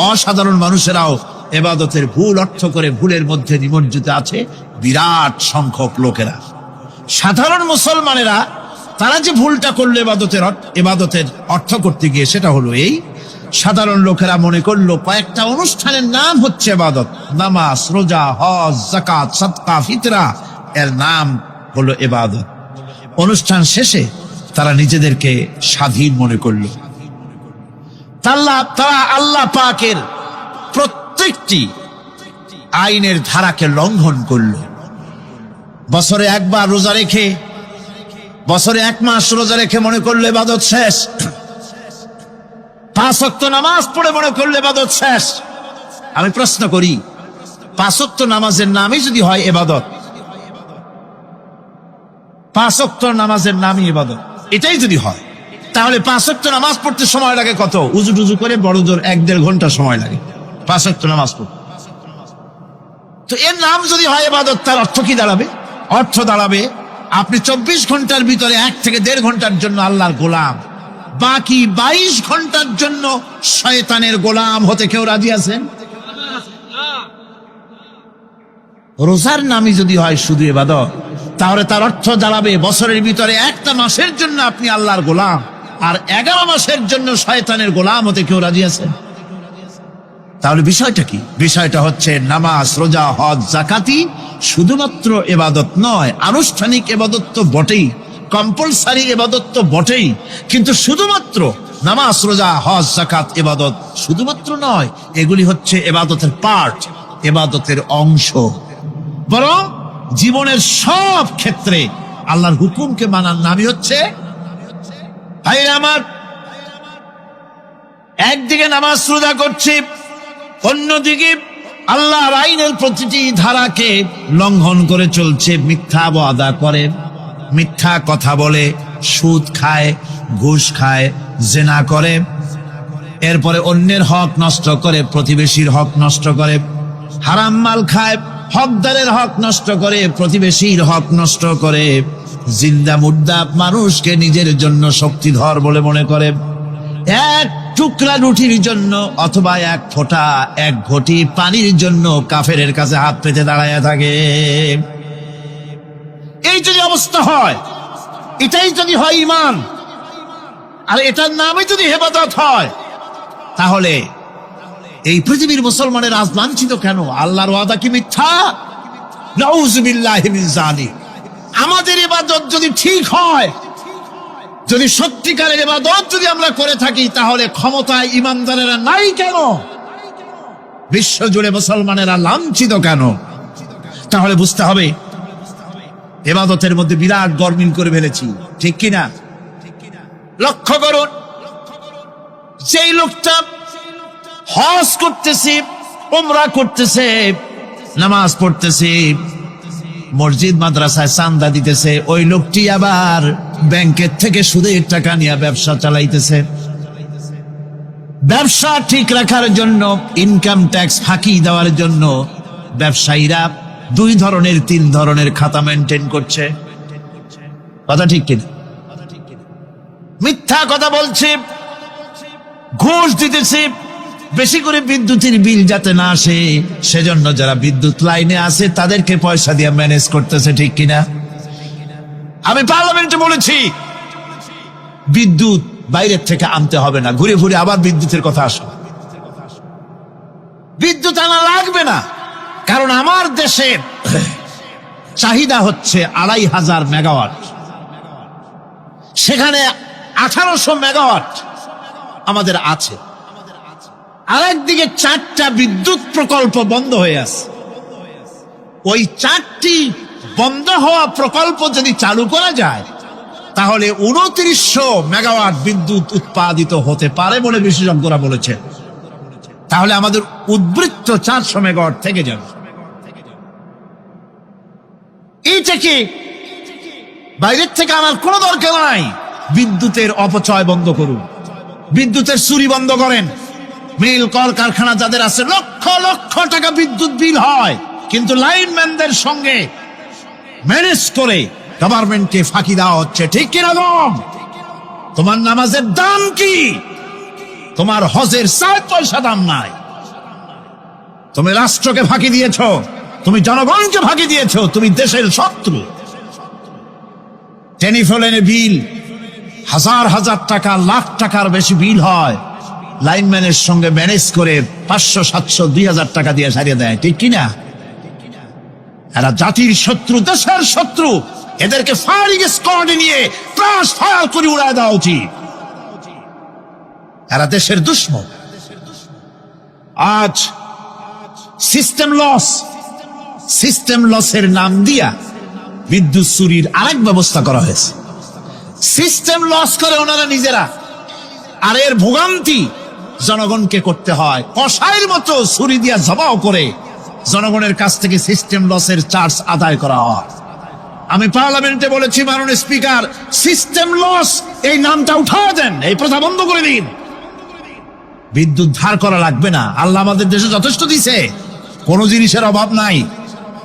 অসাধারণ মানুষেরাও ইবাদতের ভুল অর্থ করে ভুলের মধ্যে নিমজ্জিত আছে বিরাট সংখ্যক লোকেরা। সাধারণ মুসলমানেরা তারা যে ভুলটা করলো ইবাদতের অর্থ করতে গিয়ে, সেটা হলো এই, সাধারণ লোকেরা মনে করলো কয়েকটা অনুষ্ঠানের নাম হচ্ছে ইবাদত, নামাজ, রোজা, হজ, যাকাত, সাদকা, ফিতরা, এর নাম হলো ইবাদত। অনুষ্ঠান শেষে তারা নিজেদেরকে স্বাধীন মনে করলো। তারা আল্লাহ পাকের প্রত্যেকটি আইনের ধারাকে লঙ্ঘন করলো। বছরে একবার রোজা রেখে, বছরে 1 মাস রোজা রেখে মনে করলে ইবাদত শেষ। 5 ওয়াক্ত নামাজ পড়ে মনে করলে ইবাদত শেষ। আমি প্রশ্ন করি, 5 ওয়াক্ত নামাজের নামই যদি হয় ইবাদত, 5 ওয়াক্ত নামাজের নামই ইবাদত, এটাই যদি হয়, তাহলে 5 ওয়াক্ত নামাজ পড়তে সময় লাগে কত? উজু টুজু করে বড় জোর 1-1.5 ঘন্টা সময় লাগে 5 ওয়াক্ত নামাজ পড়তে। তো এর নাম যদি হয় ইবাদত, তার অর্থ কি দাঁড়াবে? অর্থ দাঁড়াবে আপনি 24 ঘন্টার ভিতরে 1 থেকে 1.5 ঘন্টার জন্য আল্লাহর গোলাম, বাকি 22 ঘন্টার জন্য শয়তানের গোলাম হতে কেউ রাজি আছেন? রোজার নামই যদি হয় শুধু ইবাদত, তাহলে তার অর্থ দাঁড়াবে বছরের ভিতরে 1টা মাসের জন্য আপনি আল্লাহর গোলাম, আর 11 মাসের জন্য শয়তানের গোলাম হতে কেউ রাজি আছেন? তাহলে বিষয়টা কি? বিষয়টা হচ্ছে নামাজ, রোজা, হজ, যাকাতি শুধুমাত্র ইবাদত নয়, আনুষ্ঠানিক ইবাদত তো বটেই, কম্পালসারি ইবাদত তো বটেই, কিন্তু শুধুমাত্র নামাজ, রোজা, হজ, যাকাত ইবাদত শুধুমাত্র নয়, এগুলি হচ্ছে ইবাদতের পার্ট, ইবাদতের অংশ। বরং জীবনের সব ক্ষেত্রে আল্লাহর হুকুমকে মানার নামই হচ্ছে, ভাইরা আমার, একদিকে নামাজ রোজা করছি, অন্যদিকে আল্লাহর আইনের প্রতিটি ধারাকে লঙ্ঘন করে চলছে, মিথ্যা ওয়াদা করে, মিথ্যা কথা বলে, সুদ খায়, ঘুষ খায়, জেনা করে, এরপরে অন্যের হক নষ্ট করে, প্রতিবেশীর হক নষ্ট করে, হারাম মাল খায়, হকদারের হক নষ্ট করে, প্রতিবেশীর হক নষ্ট করে, জিন্দা মুর্দা মানুষকে নিজের জন্য শক্তিধর বলে মনে করে, এক টুকরা রুটির জন্য অথবা এক ফোঁটা এক ঘটি পানির জন্য কাফেরের কাছে হাত পেতে দাঁড়ায় থাকে। এই যদি অবস্থা হয়, এটাই যদি হয় ঈমান, আর এটার নামে যদি হেফাজত হয়, তাহলে এই পৃথিবীর মুসলমানের আজ লাঞ্ছিত কেন? আল্লাহর ওয়াদা কি মিথ্যা? নাউযুবিল্লাহি মিন যালিক। আমাদের ইবাদত যদি ঠিক হয়, যদি সত্যিকারের ইবাদত যদি আমরা করে থাকি, তাহলে ক্ষমতায় ইমানদারেরা নাই কেন? বিশ্ব জুড়ে মুসলমানেরা লাঞ্ছিত কেন? তাহলে বুঝতে হবে ইবাদতের মধ্যে বিরাট গরমিল করে ফেলেছি, ঠিক কিনা? লক্ষ্য করুন, যেই লোকটা হজ করতেছে, উমরা করতেছে, নামাজ পড়তেছে, মসজিদ মাদ্রাসায় চান্দা দিতেছে, ওই লোকটি আবার ব্যাংকের থেকে সুদের টাকা নিয়ে ব্যবসা চালাইতেছে। ব্যবসা ঠিক রাখার জন্য, ইনকাম ট্যাক্স ফাঁকি দেওয়ার জন্য ব্যবসায়ীরা 2 ধরনের 3 ধরনের খাতা মেনটেন করছে। কথা ঠিক কিনা? মিথ্যা কথা বলছে, ঘুষ দিতেছে, বেশি করে বিদ্যুতের বিল যাতে না আসে সেজন্য যারা বিদ্যুৎ লাইনে আছে তাদেরকে পয়সা দিয়ে ম্যানেজ করতেছে, ঠিক কিনা? আমি পার্লামেন্টে বলেছি বিদ্যুৎ বাইরের থেকে আনতে হবে না, ঘুরে ঘুরে আবার বিদ্যুতের কথা আসলো। বিদ্যুৎ আনা লাগবে না, কারণ আমার দেশের চাহিদা হচ্ছে 2500 মেগাওয়াট, সেখানে 1800 মেগাওয়াট আমাদের আছে। আরেকদিকে 4টা বিদ্যুৎ প্রকল্প বন্ধ হয়ে আছে। ওই 4টি বন্ধ হওয়া প্রকল্প যদি চালু করা যায়, তাহলে 2900 মেগাওয়াট বিদ্যুৎ উৎপাদিত হতে পারে বলে বিশেষজ্ঞরা বলেছেন। তাহলে আমাদের উদ্বৃত্ত 400 মেগাওয়াট থেকে যাবে। এইটা কি বাইরের থেকে আনার কোনো দরকার নাই। বিদ্যুতের অপচয় বন্ধ করুন, বিদ্যুতের চুরি বন্ধ করেন। মিল কল কারখানা যাদের আছে, লক্ষ লক্ষ টাকা বিদ্যুৎ বিল হয়, কিন্তু লাইনম্যানদের সঙ্গে ম্যানেজ করে গভর্নমেন্টকে ফাঁকি দেওয়া হচ্ছে, ঠিক কিরকম? তোমার নামাজের দাম কি? তোমার হজের 7 পয়সা দাম নাই। তুমি রাষ্ট্রকে ফাঁকি দিয়েছ, তুমি জনগণকে ফাঁকি দিয়েছ, তুমি দেশের শত্রু। টেলিফোনে বিল হাজার হাজার টাকা, লাখ টাকার বেশি বিল হয়, লাইনম্যানের সঙ্গে ম্যানেজ করে 500, 700, 2000 টাকা দিয়ে সারিয়ে দেয়, ঠিক কিনা? এরা জাতির শত্রু, দেশের শত্রু। এদেরকে ফায়ারিং স্কোয়াডে নিয়ে ক্রাশ ফায়ার করে উড়ায় দেওয়া উচিত। এরা দেশের দুশ্মন। আজ সিস্টেম লসের নাম দিয়া বিদ্যুৎ চুরির আরেক ব্যবস্থা করা হয়েছে। সিস্টেম লস করে ওনারা নিজেরা, আর এর ভোগান্তি জনগণকে করতে হয়। কসাইয়ের মতো ছুরি দিয়া জবাও করে জনগণের কাছ থেকে সিস্টেম লসের চার্জ আদায় করা হয়। আমি পার্লামেন্টে বলেছি, মাননীয় স্পিকার, সিস্টেম লস এই নামটা উঠায় দেন, এই প্রথা বন্ধ করে দিন। বিদ্যুৎ ধার করা লাগবে না, আল্লাহ আমাদের দেশে যথেষ্ট দিছে, কোন জিনিসের অভাব নাই।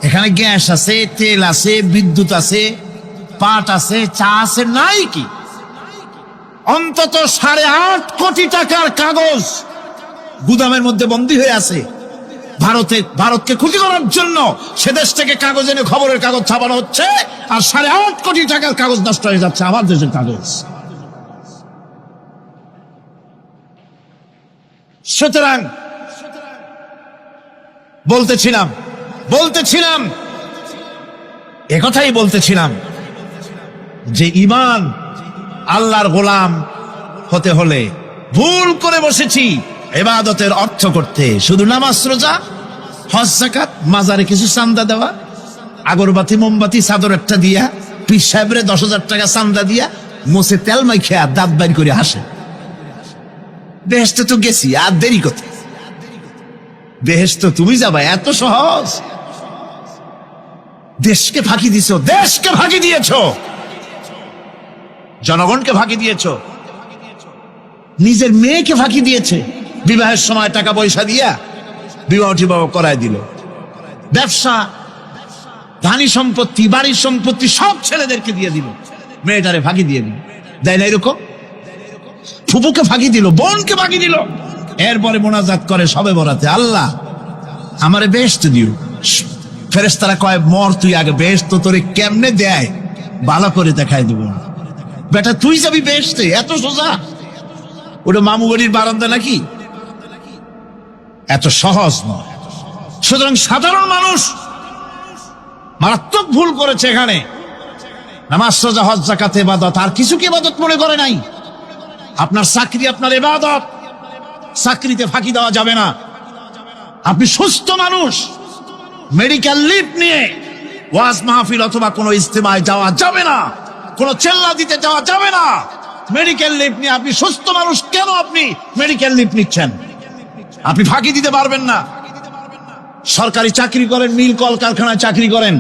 এখানে গ্যাস আছে, তেল আছে, বিদ্যুৎ আছে, পাট আছে, চা আছে, নাই কি? অন্তত 8.5 কোটি টাকার কাগজ গুদামের মধ্যে বন্দী হয়ে আছে। ভারতকে ক্ষতি করার জন্য সে দেশ থেকে কাগজ এনে খবরের কাগজ ছাপানো হচ্ছে, আর 8.5 কোটি টাকার কাগজ নষ্ট হয়ে যাচ্ছে, আমার দেশের কাগজ। সুতরাং বলতেছিলাম একথাই বলতেছিলাম যে ঈমান, আল্লাহর গোলাম হতে হলে ভুল করে বসেছি ইবাদতের অর্থ করতে। শুধু নামাজ, রোজা, হজ, যাকাত, মাজারে কিছু চান্দা দেওয়া, আগরবাতি, মোমবাতি, চাদর একটা দিয়া, পীর সাহেবরে 10,000 টাকা চান্দা দিয়া, মোছে তেল মাইখা দাঁত বাইর করে হাসে। বেহেশতে তো গেছি, আর দেরি কথা। বেহেশতে তুমি যাবা, এত সহজ? দেশকে ফাঁকি দিছো, দেশকে ফাঁকি দিয়েছ, জনগণকে ফাঁকি দিয়েছ। নিজের মেয়েকে ফাঁকি দিয়েছে, বিবাহের সময় টাকা পয়সা দিয়া বিবাহ টিবাহ করায় দিল। ব্যবসা, ধানি সম্পত্তি, বাড়ির সম্পত্তি সব ছেলেদেরকে দিয়ে দিল, মেয়েটারে ফাঁকি দিয়ে দিল। দেয় না এরকম? ফুপুকে ফাঁকি দিল, বোনকে ফাঁকি দিল। এরপরে মোনাজাত করে সবে বরাতে, আল্লাহ আমারে বেহেশত দিও। ফেরেশতারা কয়, মর তুই আগে, বেহেশত তোরে কেমনে দেয় ভালো করে দেখাই দেব। বেটা তুই যাবি বেহেশতে? এত সোজা? ওটা মামু বাড়ির বারান্দা নাকি? এত সহজ নয়। সুতরাং সাধারণ মানুষ মারাত্মক ভুল করেছে এখানে। নামাজ, রোজা, হজ, যাকাত ইবাদত, আর কিছু কি ইবাদত মনে করে নাই? আপনার চাকরি আপনার ইবাদত, চাকরিতে ফাঁকি দেওয়া যাবে না। আপনি সুস্থ মানুষ, মেডিকেল লিভ নিয়ে ওয়াজ মাহফিল অথবা কোনো ইজতেমায় যাওয়া যাবে না, কোনো চেল্লা দিতে যাওয়া যাবে না। মেডিকেল লিভ নিয়ে আপনি সুস্থ মানুষ, কেন আপনি মেডিকেল লিভ নিচ্ছেন? আপনি ফাঁকি দিতে পারবেন না। সরকারি চাকরি করেন, মিল কল কারখানায় চাকরি করেন,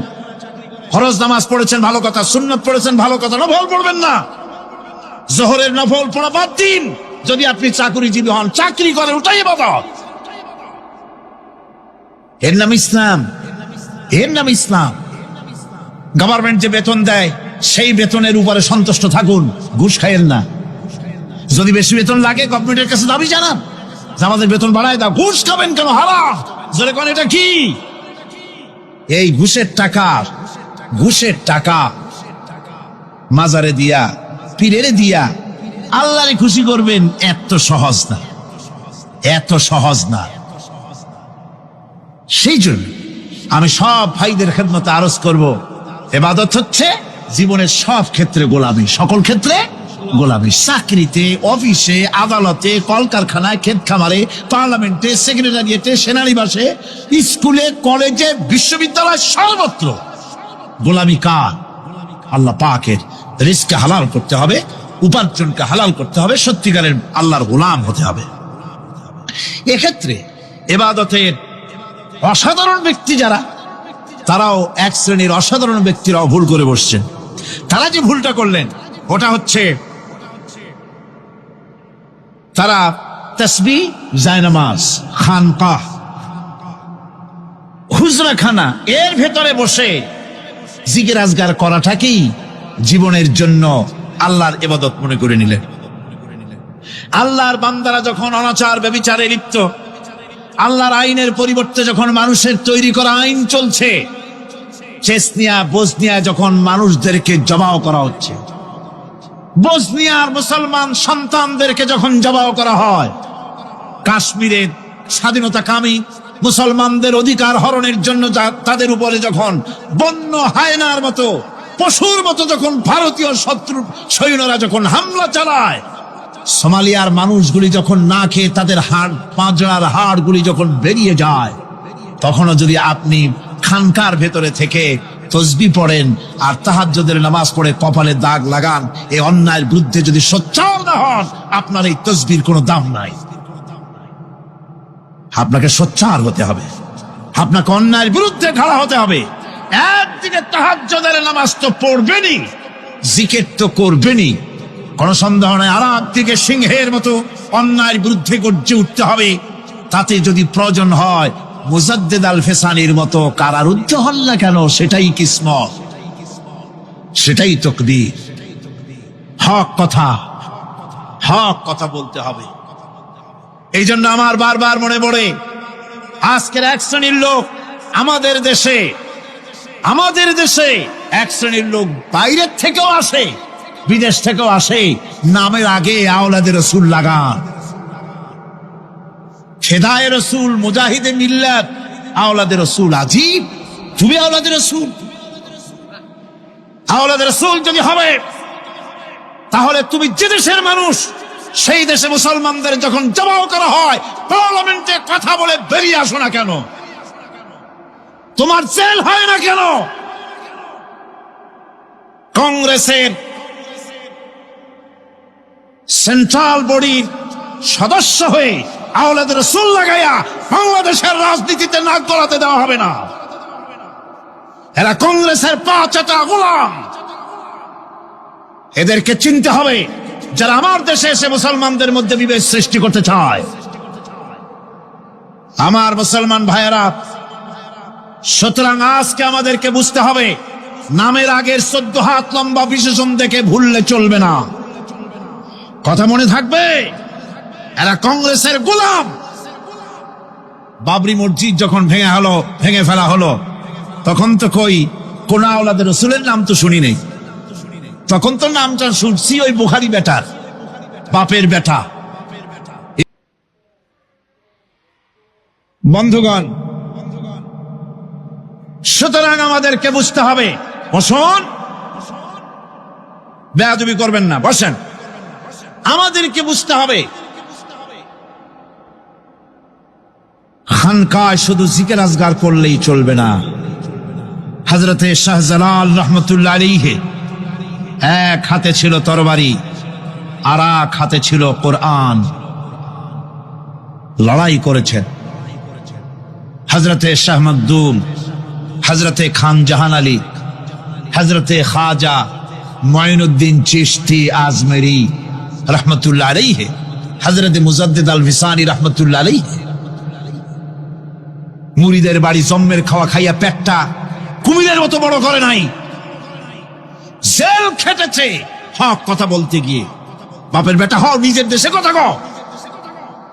ফরজ নামাজ পড়েছেন ভালো কথা, সুন্নত পড়েছেন ভালো কথা, নফল পড়বেন না। জোহরের নফল পড়া বাদ দিন। যদি আপনি চাকরিজীবী হন, চাকরি করেন, ওটাই ইবাদত। এর নাম ইসলাম, এর নাম ইসলাম। গভর্নমেন্ট যে বেতন দেয় সেই বেতনের উপরে সন্তুষ্ট থাকুন, ঘুষ খাইয়েন না। যদি বেশি বেতন লাগে গভর্নমেন্টের কাছে দাবি জানান যে আমাদের বেতন বাড়ায় দাও। ঘুষ খাবেন কেন? হারাম। জোরে কোন এটা কি? এই ঘুষের টাকা মাজারে দিয়া, পীরেরে দিয়া আল্লাহরে খুশি করবেন, এত সহজ না, এত সহজ না। সেই জন্য আমি সব ভাইদের খেদমতে আরজ করব, ইবাদত হচ্ছে জীবনের সব ক্ষেত্রে গোলামি, সকল ক্ষেত্রে গোলামি। চাকরিতে, অফিসে, আদালতে, কলকারখানায়, ক্ষেত খামারে, পার্লামেন্টে, সেক্রেটারিয়েটে, সেনানিবাসে, স্কুলে, কলেজে, বিশ্ববিদ্যালয়, সর্বত্র গোলামি কার? আল্লাহ পাকের। রিজকে হালাল করতে হবে, উপার্জনকে হালাল করতে হবে, সত্যিকারের আল্লাহর গোলাম হতে হবে। এক্ষেত্রে ইবাদতের অসাধারণ ব্যক্তি যারা, তারাও এক শ্রেণীর অসাধারণ ব্যক্তিরাও ভুল করে বসছেন। তারা যে ভুলটা করলেন ওটা হচ্ছে, তারা তাসবিহ, জায়নামাজ, খানকাহ, হুজরাখানা এর ভেতরে বসে জিকির আজগার করাটাকেই জীবনের জন্য আল্লাহর ইবাদত মনে করে নিলেন। আল্লাহর বান্দারা যখন অনাচার ব্যভিচারে লিপ্ত, আল্লাহর আইনের পরিবর্তে যখন মানুষের তৈরি করা আইন চলছে, চেচনিয়া, বসনিয়া যখন মানুষদেরকে জবাও করা হচ্ছে, বসনিয়ার মুসলমান সন্তানদেরকে যখন জবাও করা হয়, কাশ্মীরের স্বাধীনতাকামী মুসলমানদের অধিকার হরণের জন্য তাদের উপরে যখন বন্য হায়নার মতো, পশুর মতো যখন ভারতীয় শত্রু সৈন্যরা যখন হামলা চালায়, সোমালিয়ার মানুষগুলি যখন না খেয়ে তাদের হাড়, পাঁজরার হাড়গুলি যখন বেরিয়ে যায়, তখনও যদি আপনি খানকার ভেতরে থেকে তসবিহ পড়েন আর তাহাজ্জুদের নামাজ পড়ে কপালে দাগ লাগান, এই অন্যায়ের বিরুদ্ধে যদি সোচ্চার না হন, আপনার এই তসবির কোনো দাম নাই। আপনাকে সোচ্চার হতে হবে, আপনাকে অন্যায়ের বিরুদ্ধে খাড়া হতে হবে। একদিকে তাহাজ্জুদের নামাজ তো পড়বেনই, জিকির তো করবেনই, কোন সন্দেহ নাই। আর একদিকে সিংহের মতো অন্যায়ের বিরুদ্ধে গর্জে উঠতে হবে। তাতে যদি প্রয়োজন হয় মুজাদ্দেদ আল ফেসানির মতো কারারুদ্ধ হন না কেন, সেটাই কিসমত, সেটাই তাকদীর। হক কথা বলতে হবে। এই জন্য আমার বারবার মনে পড়ে, আজকের এক শ্রেণীর লোক আমাদের দেশে এক শ্রেণীর লোক বাইরের থেকেও আসে, বিদেশ থেকেও আসে, নামের আগে আওলাদে রসুল লাগান। ফেদায়ে রসুল, মুজাহিদে মিল্লাত, আওলাদে রসুল। আজীব, তুমি আওলাদে রসুল যদি হবে, তাহলে তুমি যে দেশের মানুষ, সেই দেশে মুসলমানদের যখন জবাও করা হয়, পার্লামেন্টে কথা বলে বেরিয়ে আসো না কেন? তোমার জেল হয় না কেন? কংগ্রেসের সেন্ট্রাল বডির সদস্য হয়ে আওলাদ রাসূল লাগাইয়া বাংলাদেশের রাজনীতিতে নাক গলাতে দেওয়া হবে না। এরা কংগ্রেসের পা চাটা গোলাম, এদেরকে চিনতে হবে। যারা আমার দেশে এসে মুসলমানদের মধ্যে বিভেদ সৃষ্টি করতে চায়। আমার মুসলমান ভাইয়েরা, সুতরাং আজকে আমাদেরকে বুঝতে হবে, নামের আগের 14 হাত লম্বা বিশেষণ দেখে ভুললে চলবে না। কথা মনে থাকবে, এরা কংগ্রেসের গোলাম। বাবরি মসজিদ যখন ভেঙে ফেলা হলো, তখন তো কোন আওলাদের রসুলের নাম তো শুনি নেই। তখন তো নামটা শুনছি ওই বুখারী বেটার, বাপের বেটা। বন্ধুগণ, সুতরাং আমাদেরকে বুঝতে হবে, বসুন, বেয়াদবি করবেন না, বসেন। আমাদেরকে বুঝতে হবে, খানকায় শুধু জিকির আজগার করলেই চলবে না। হযরতে শাহজালাল রহমতুল্লাহ আলাইহি এক হাতে ছিল তরবারি, আর এক হাতে ছিল কোরআন। লড়াই করেছেন হযরতে শাহ মখদুম, হযরতে খান জাহান আলী, হযরতে খাজা মুঈনুদ্দিন চিশতি আজমেরি রহমতুল্লাহ আলাইহি, হযরতে মুজাদ্দিদ আল ভিসানি রহমতুল্লাহ আলাইহি। মুরিদের বাড়ি জম্মের খাওয়া খাইয়া পেটটা কুমিরের মতো বড় করে নাই, জেল খেটেছে হক কথা বলতে গিয়ে। বাপের বেটা হও, নিজের দেশে কথা কও।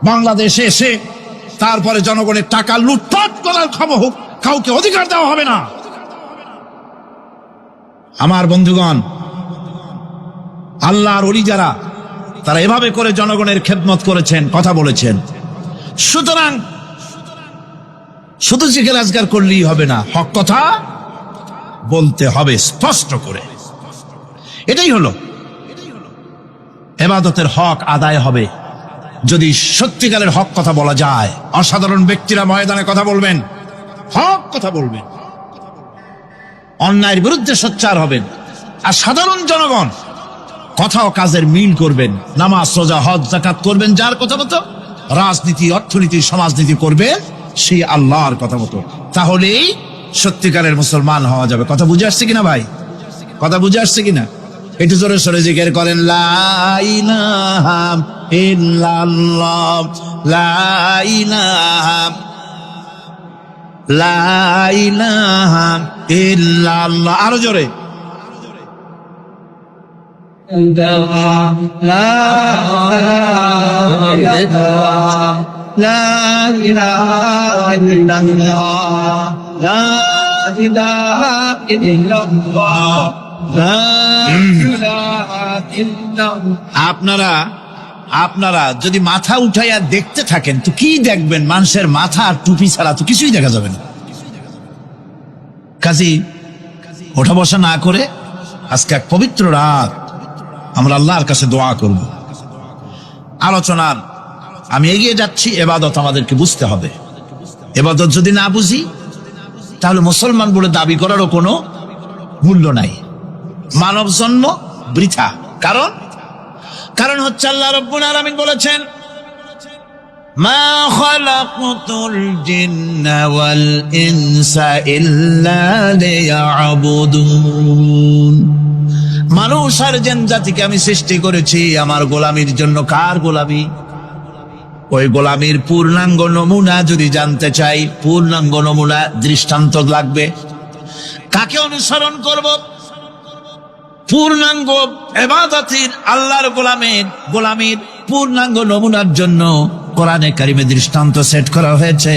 বাংলাদেশে এসে তারপরে জনগণের টাকা লুটপাট করার খবর কাউকে অধিকার দেওয়া হবে না। আমার বন্ধুগণ, আল্লাহর ওলি যারা, তারা এভাবে করে জনগণের খেদমত করেছেন, কথা বলেছেন। সুতরাং শুধু জিকির আজগার করলেই হবে না, হক কথা বলতে হবে স্পষ্ট করে। এটাই হলো ইবাদতের হক আদায় হবে যদি সত্যিকারের হক কথা বলা যায়। অসাধারণ ব্যক্তিরা ময়দানে কথা বলবেন, হক কথা বলবেন, অন্যায়ের বিরুদ্ধে সোচ্চার হবেন। আর সাধারণ জনগণ কথা ও কাজের মিল করবেন, নামাজ রোজা হজ যাকাত করবেন যার কথা মতো, রাজনীতি অর্থনীতি সমাজনীতি করবেন সেই আল্লাহর কথা মতো। তাহলেই সত্যিকারের মুসলমান হওয়া যাবে। কথা বুঝে আসছে কিনা ভাই? কথা বুঝে আসছে কিনা? একটু জোরে সরে জিকির করেন, লা ইলাহা ইল্লাল্লাহ, লা ইলাহা, লা ইলাহা ইল্লাল্লাহ। আরো জোরে, আপনারা যদি মাথা উঠাইয়া দেখতে থাকেন তো কি দেখবেন? মানুষের মাথা আর টুপি ছাড়া তো কিছুই দেখা যাবে না। কাজী ওঠা বসা না করে আজকে এক পবিত্র রাত আমরা আল্লাহর কাছে দোয়া করব। আলোচনার আমি এগিয়ে যাচ্ছি। ইবাদত আমাদেরকে বুঝতে হবে। ইবাদত যদি না বুঝি তাহলে মুসলমান বলে দাবি করারও কোনো মূল্য নাই। মানব জন্ম বৃথা। কারণ হচ্ছে আল্লাহ রাব্বুল আলামিন বলেছেন, মা খালাকতুল জিন্না ওয়াল ইনসা ইল্লা লিয়াবুদুন। মানুষ আর জিন জাতিকে আমি সৃষ্টি করেছি আমার গোলামির জন্য। কার গোলামি? ওই গোলামির পূর্ণাঙ্গ নমুনা যদি জানতে চাই, পূর্ণাঙ্গ নমুনা দৃষ্টান্ত লাগবে। কাকে অনুসরণ করব? পূর্ণাঙ্গ ইবাদতের আল্লাহর গোলামির পূর্ণাঙ্গ নমুনার জন্য কোরআনে কারিমে দৃষ্টান্ত সেট করা হয়েছে।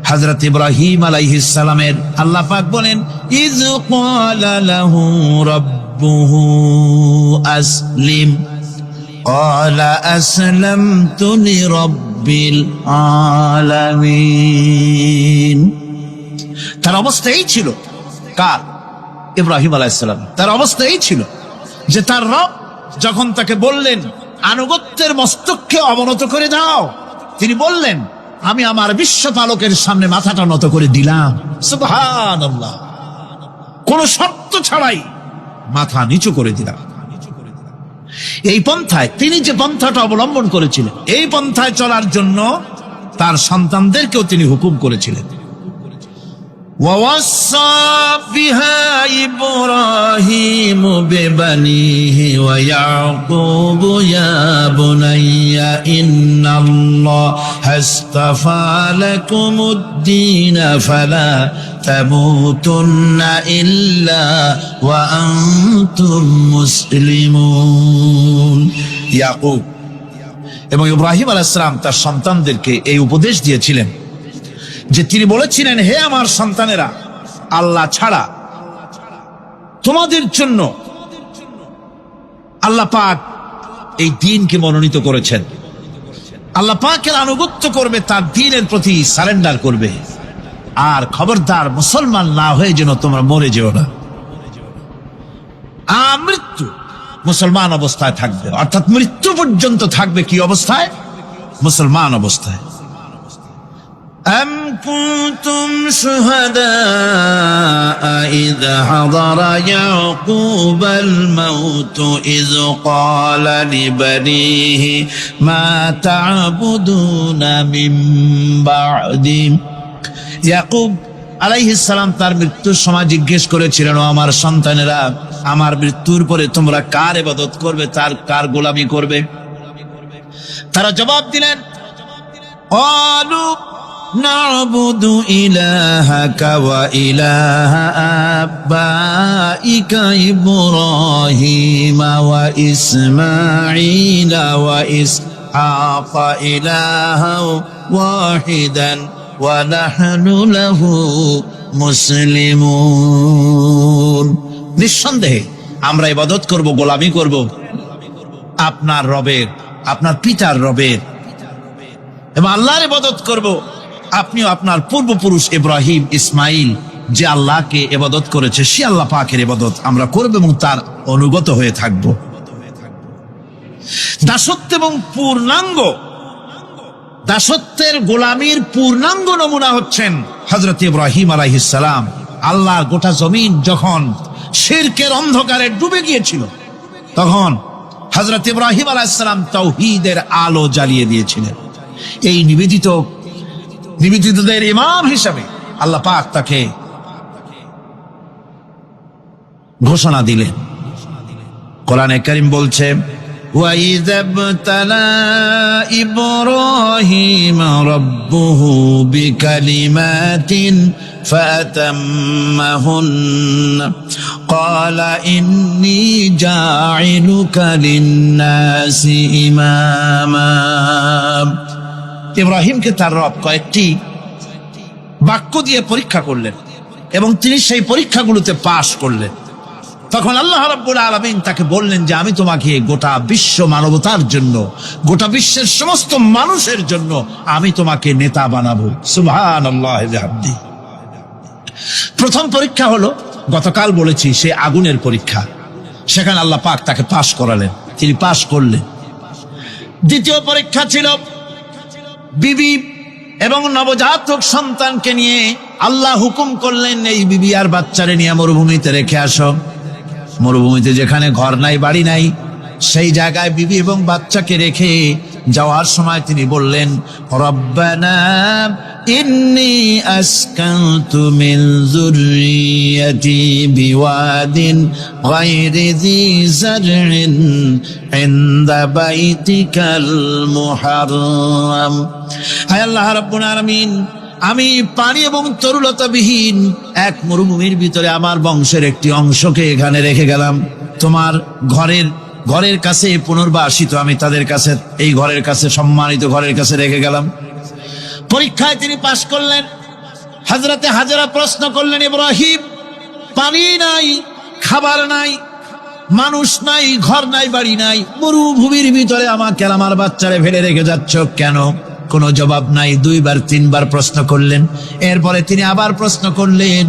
হযরত ইব্রাহিম আলাইহিস সালামের আল্লাহ পাক বলেন, ইয ক্বালা লাহু রাব্বুহু আসলিম ক্বালা আসলামতু লিরাব্বিল আলামিন। তার অবস্থা এই ছিল। কার? ইব্রাহিম আলাইহিস সালাম। তার অবস্থা এই ছিল যে তার রব যখন তাকে বললেন আনুগত্যের মস্তককে অবনত করে দাও, তিনি বললেন, আমি আমার বিশ্বপালকের সামনে মাথাটা নত করে দিলাম। সুবহানাল্লাহ। কোন শর্ত ছাড়াই মাথা নিচু করে দিলাম। এই পন্থায় তিনি যে পন্থাটা অবলম্বন করেছিলেন, এই পন্থায় চলার জন্য তার সন্তানদেরকেও তিনি হুকুম করেছিলেন। ووصى بها إبراهيم ببنيه ويعقوب يا بني إن الله اصطفى لكم الدين فلا تموتن إلا وأنتم مسلمون ইয়াকুব এবং ইব্রাহিম আলাইহিস সালাম তার সন্তানদেরকে এই উপদেশ দিয়েছিলেন যে তিনি বলেছিলেন, হে আমার সন্তানেরা, আল্লাহ ছাড়া তোমাদের জন্য আল্লাহ পাক এই দ্বীনকে মনোনীত করেছেন। আল্লাহ পাকের আনুগত্য করবে, তার দ্বীনের প্রতি সারেন্ডার করবে। আর খবরদার মুসলমান না হয়ে যেন তোমরা মরে যেও না। মৃত্যু মুসলমান অবস্থায় থাকবে, অর্থাৎ মৃত্যু পর্যন্ত থাকবে কি অবস্থায়? মুসলমান অবস্থায়। أم كنتم شهداء إذ حضر يعقوب الموت إذ قال لبنيه ما تعبدون من بعدي ইয়াকুব আলাইহিস সালাম তার মৃত্যুর সময় জিজ্ঞেস করেছিলেন, ও আমার সন্তানেরা, আমার মৃত্যুর পরে তোমরা কার ইবাদত করবে, তার কার গোলামি করবে? তারা জবাব দিলেন, ক্বালু نعبد إلهك وإله آبائك إبراهيم وإسماعيل وإسحاق إلها واحدا ونحن له মুসলিমুন। নিঃসন্দেহে আমরা ইবাদত করব, গোলামি করব আপনার রবের, আপনার পিতার রবের, এবং আল্লাহর ইবাদত করব। আপনিও আপনার পূর্বপুরুষ ইব্রাহিম, ইসমাইল যে আল্লাহকে ইবাদত করেছে, সে আল্লাহ পাকের ইবাদত আমরা করব এবং তার অনুগত হয়ে থাকব। দাসত্ব এবং পূর্ণাঙ্গ দাসত্বের গোলামীর পূর্ণাঙ্গ নমুনা হচ্ছেন হযরত ইব্রাহিম আলাইহিস সালাম। আল্লাহর গোটা জমিন যখন শিরকের অন্ধকারে ডুবে গিয়েছিল, তখন হযরত ইব্রাহিম আলাইহিস সালাম তাওহীদের আলো জ্বালিয়ে দিয়েছিলেন। এই নিবেদিতদের ইমাম হিসাবে আল্লাহ পাক তাকে ঘোষণা দিলেন। কোরআনে কারীম বলছে, وَإِذَا ابْتَلَى إِبْرَاهِيمَ رَبُّهُ بِكَلِمَاتٍ فَأَتَمَّهُنَّ قَالَ إِنِّي جَاعِلُكَ لِلنَّاسِ إِمَامًا। ইব্রাহিমকে তার রব কয়েকটি বাক্য দিয়ে পরীক্ষা করলেন এবং তিনি সেই পরীক্ষাগুলোতে পাশ করলেন। তখন আল্লাহ রাব্বুল আলামিন তাকে বললেন যে আমি তোমাকে গোটা বিশ্ব মানবতার জন্য, গোটা বিশ্বের সমস্ত মানুষের জন্য আমি তোমাকে নেতা বানাবো। সুবহানাল্লাহি ওয়া বিহামদিহি। প্রথম পরীক্ষা হলো, গতকাল বলেছি, সে আগুনের পরীক্ষা। সেখানে আল্লাহ পাক তাকে পাশ করালেন, তিনি পাশ করলেন। দ্বিতীয় পরীক্ষা ছিল বিবি এবং নবজাতক সন্তানকে নিয়ে আল্লাহ হুকুম করলেন, এই বিবি আর বাচ্চারে নিয়ে মরুভূমিতে রেখে আসো। মরুভূমিতে যেখানে ঘর নাই, বাড়ি নাই, সেই জায়গায় বিবি এবং বাচ্চাকে রেখে যাওয়ার সময় তিনি বললেন, রব্বানা ইন্নী আসকানতু মিন যুররিয়াতি বিওয়াদিন গায়রি যী যারইন ইনদা বাইতিকাল মুহাররাম। হে আল্লাহ রাব্বুল আলামিন, আমি পানি এবং তরুলতাবিহীন এক মরুভূমির ভিতরে আমার বংশের একটি অংশকে এখানে রেখে গেলাম। তোমার ঘরের কাছে পুনর্বাসিত, আমি তাদের কাছে, এই ঘরের কাছে, সম্মানিত ঘরের কাছে রেখে গেলাম। পরীক্ষায় তিনি পাশ করলেন। হযরতে হাজেরা প্রশ্ন করলেন, ইব্রাহিম, পানি নাই, খাবার নাই, মানুষ নাই, ঘর নাই, বাড়ি নাই, মরুভূমির ভিতরে আমাকে আমার বাচ্চারে ফেলে রেখে যাচ্ছ কেন? কোনো জবাব নাই। দুইবার তিনবার প্রশ্ন করলেন। এরপরে তিনি আবার প্রশ্ন করলেন,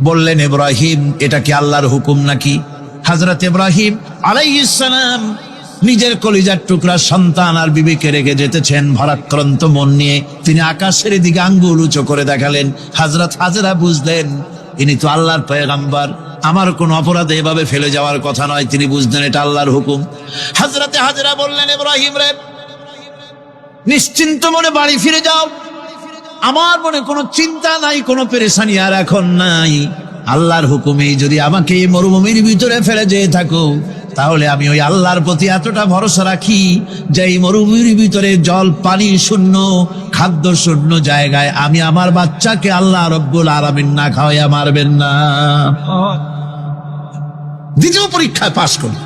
বললেন, ইব্রাহিম, এটা কি আল্লাহর হুকুম নাকি? হযরত ইব্রাহিম আলাইহিস সালাম নিজের কলিজার টুকরা সন্তান আর বিবিকে রেখে যেতেছেন ভারাক্রান্ত মন নিয়ে। তিনি আকাশের দিকে আঙ্গুল উঁচু করে দেখালেন। হযরত হাজেরা বুঝলেন ইনি তো আল্লাহর পয়গম্বর, আমার কোন অপরাধে এভাবে ফেলে যাওয়ার কথা নয়। তিনি বুঝলেন এটা আল্লাহর হুকুম। হযরতে হাজেরা বললেন, ইব্রাহিম রে, নিশ্চিন্ত মনে বাড়ি ফিরে যাও। আমার মনে কোনো চিন্তা নাই, কোনো পেরেশানি আর এখন নাই। আল্লাহর হুকুমে যদি আমাকে এই মরুভূমির ভিতরে ফেলে যেয়ে থাকো, তাহলে আমি ওই আল্লাহর প্রতি এতটা ভরসা রাখি যে এই মরুভূমির ভিতরে জল পানি শূন্য, খাদ্য শূন্য জায়গায় আমি আমার বাচ্চাকে আল্লাহ রব্বুল আলামিন না খাওয়াইয়া মারবেন না। দ্বিতীয় পরীক্ষায় পাশ করি।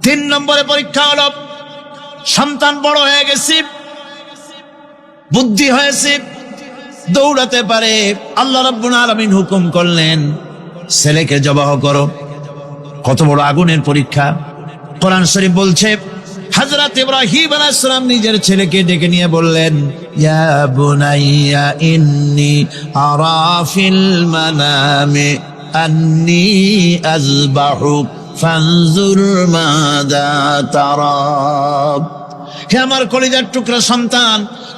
3 নম্বরে পরীক্ষা হলো, সন্তান বড় হয়ে গেছে, বুদ্ধি হয়েছে, দৌড়াতে পারে। আল্লাহ রাব্বুল আলামিন হুকুম করলেন ছেলেকে জবাহ করো। কত বড় আগুনের পরীক্ষা! কোরআন শরীফ বলছে হযরত ইব্রাহিম আলাইহিস সালাম নিজের ছেলেকে ডেকে নিয়ে বললেন, ইয়া বুনাইয়া ইন্নী আরা ফিল মানামি আন্নী আযবাহুক ফানজুর মাযা তারা। হে আমার কলিজার টুকরা সন্তান,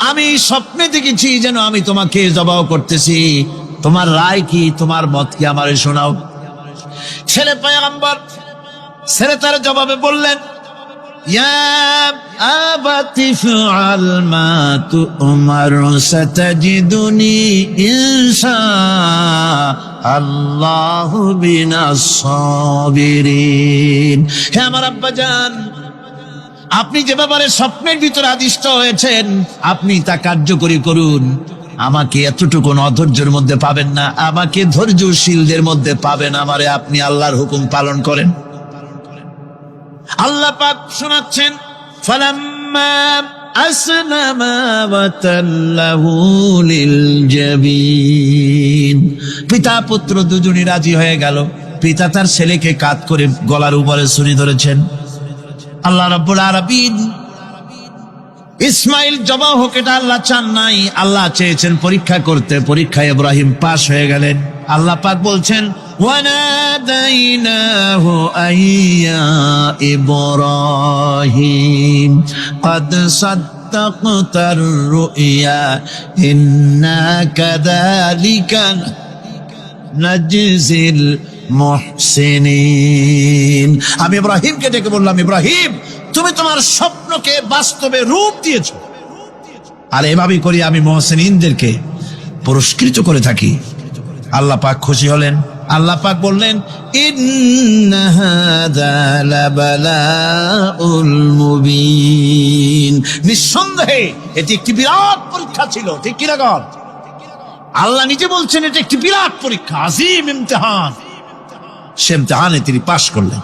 আমি স্বপ্নে দেখেছি যেন আমি তোমাকে জবাহ করতেছি, তোমার রায় কি, তোমার মত কি আমারে শোনাও। ছেলে পয়গম্বর, ছেলে তার জবাবে বললেন, ইয়া আবাতি ফাআল মা তু'মার সাতাজিদুনি ইনশাআল্লাহু বিনাস সাবিরিন। হে আমার আব্বাজান, আপনি যে ব্যাপারে স্বপ্নের ভিতরে আদিষ্ট হয়েছেন আপনি তা কার্যকরী করুন। আমাকে এতটুকু অধৈর্যের মধ্যে পাবেন না, আমাকে ধৈর্যশীলদের মধ্যে পাবেন। আমারে আপনি আল্লাহর হুকুম পালন করেন। আল্লাহ পাক শোনাচ্ছেন, ফালাম্মা আসলামা ওয়া তাল্লাহু লিল জাবিন। পিতা পুত্র দুজনই রাজি হয়ে গেল। পিতা তার ছেলেকে কাঁধ করে গলার উপরে ছুরি ধরেছেন। আল্লাহ রাব্বুল আলামিন ইসমাইল জবাহ হোক এটা আল্লাহ চান নাই, আল্লাহ চেয়েছেন পরীক্ষা করতে। পরীক্ষায় ইব্রাহিম পাশ হয়ে গেলেন। আল্লাহ পাক বলছেন, ওয়ানাদাইনাহু আইয়া ইব্রাহিম ক্বাদ সাদ্দাকতার রুইয়া ইন্না কাযালিকা নাজজিল মুহসিনিন। আমি ইব্রাহিমকে ডেকে বললাম, ইব্রাহিম তুমি তোমার স্বপ্নকে বাস্তবে রূপ দিয়েছো, আর এভাবেই করি আমি মুহসিনিনদেরকে পুরস্কৃত করে থাকি। আল্লাহ পাক খুশি হলেন। আল্লাহ পাক বললেন, ইন্না হাযা লাবালাউল মুবিন। নিঃসন্দেহে এটি একটি বিরাট পরীক্ষা ছিল, ঠিক কি না? আল্লাহ নিজে বলছেন এটা একটি বিরাট পরীক্ষা, আজিম ইমতিহান। সে ইমতিহানে তিনি পাশ করলেন।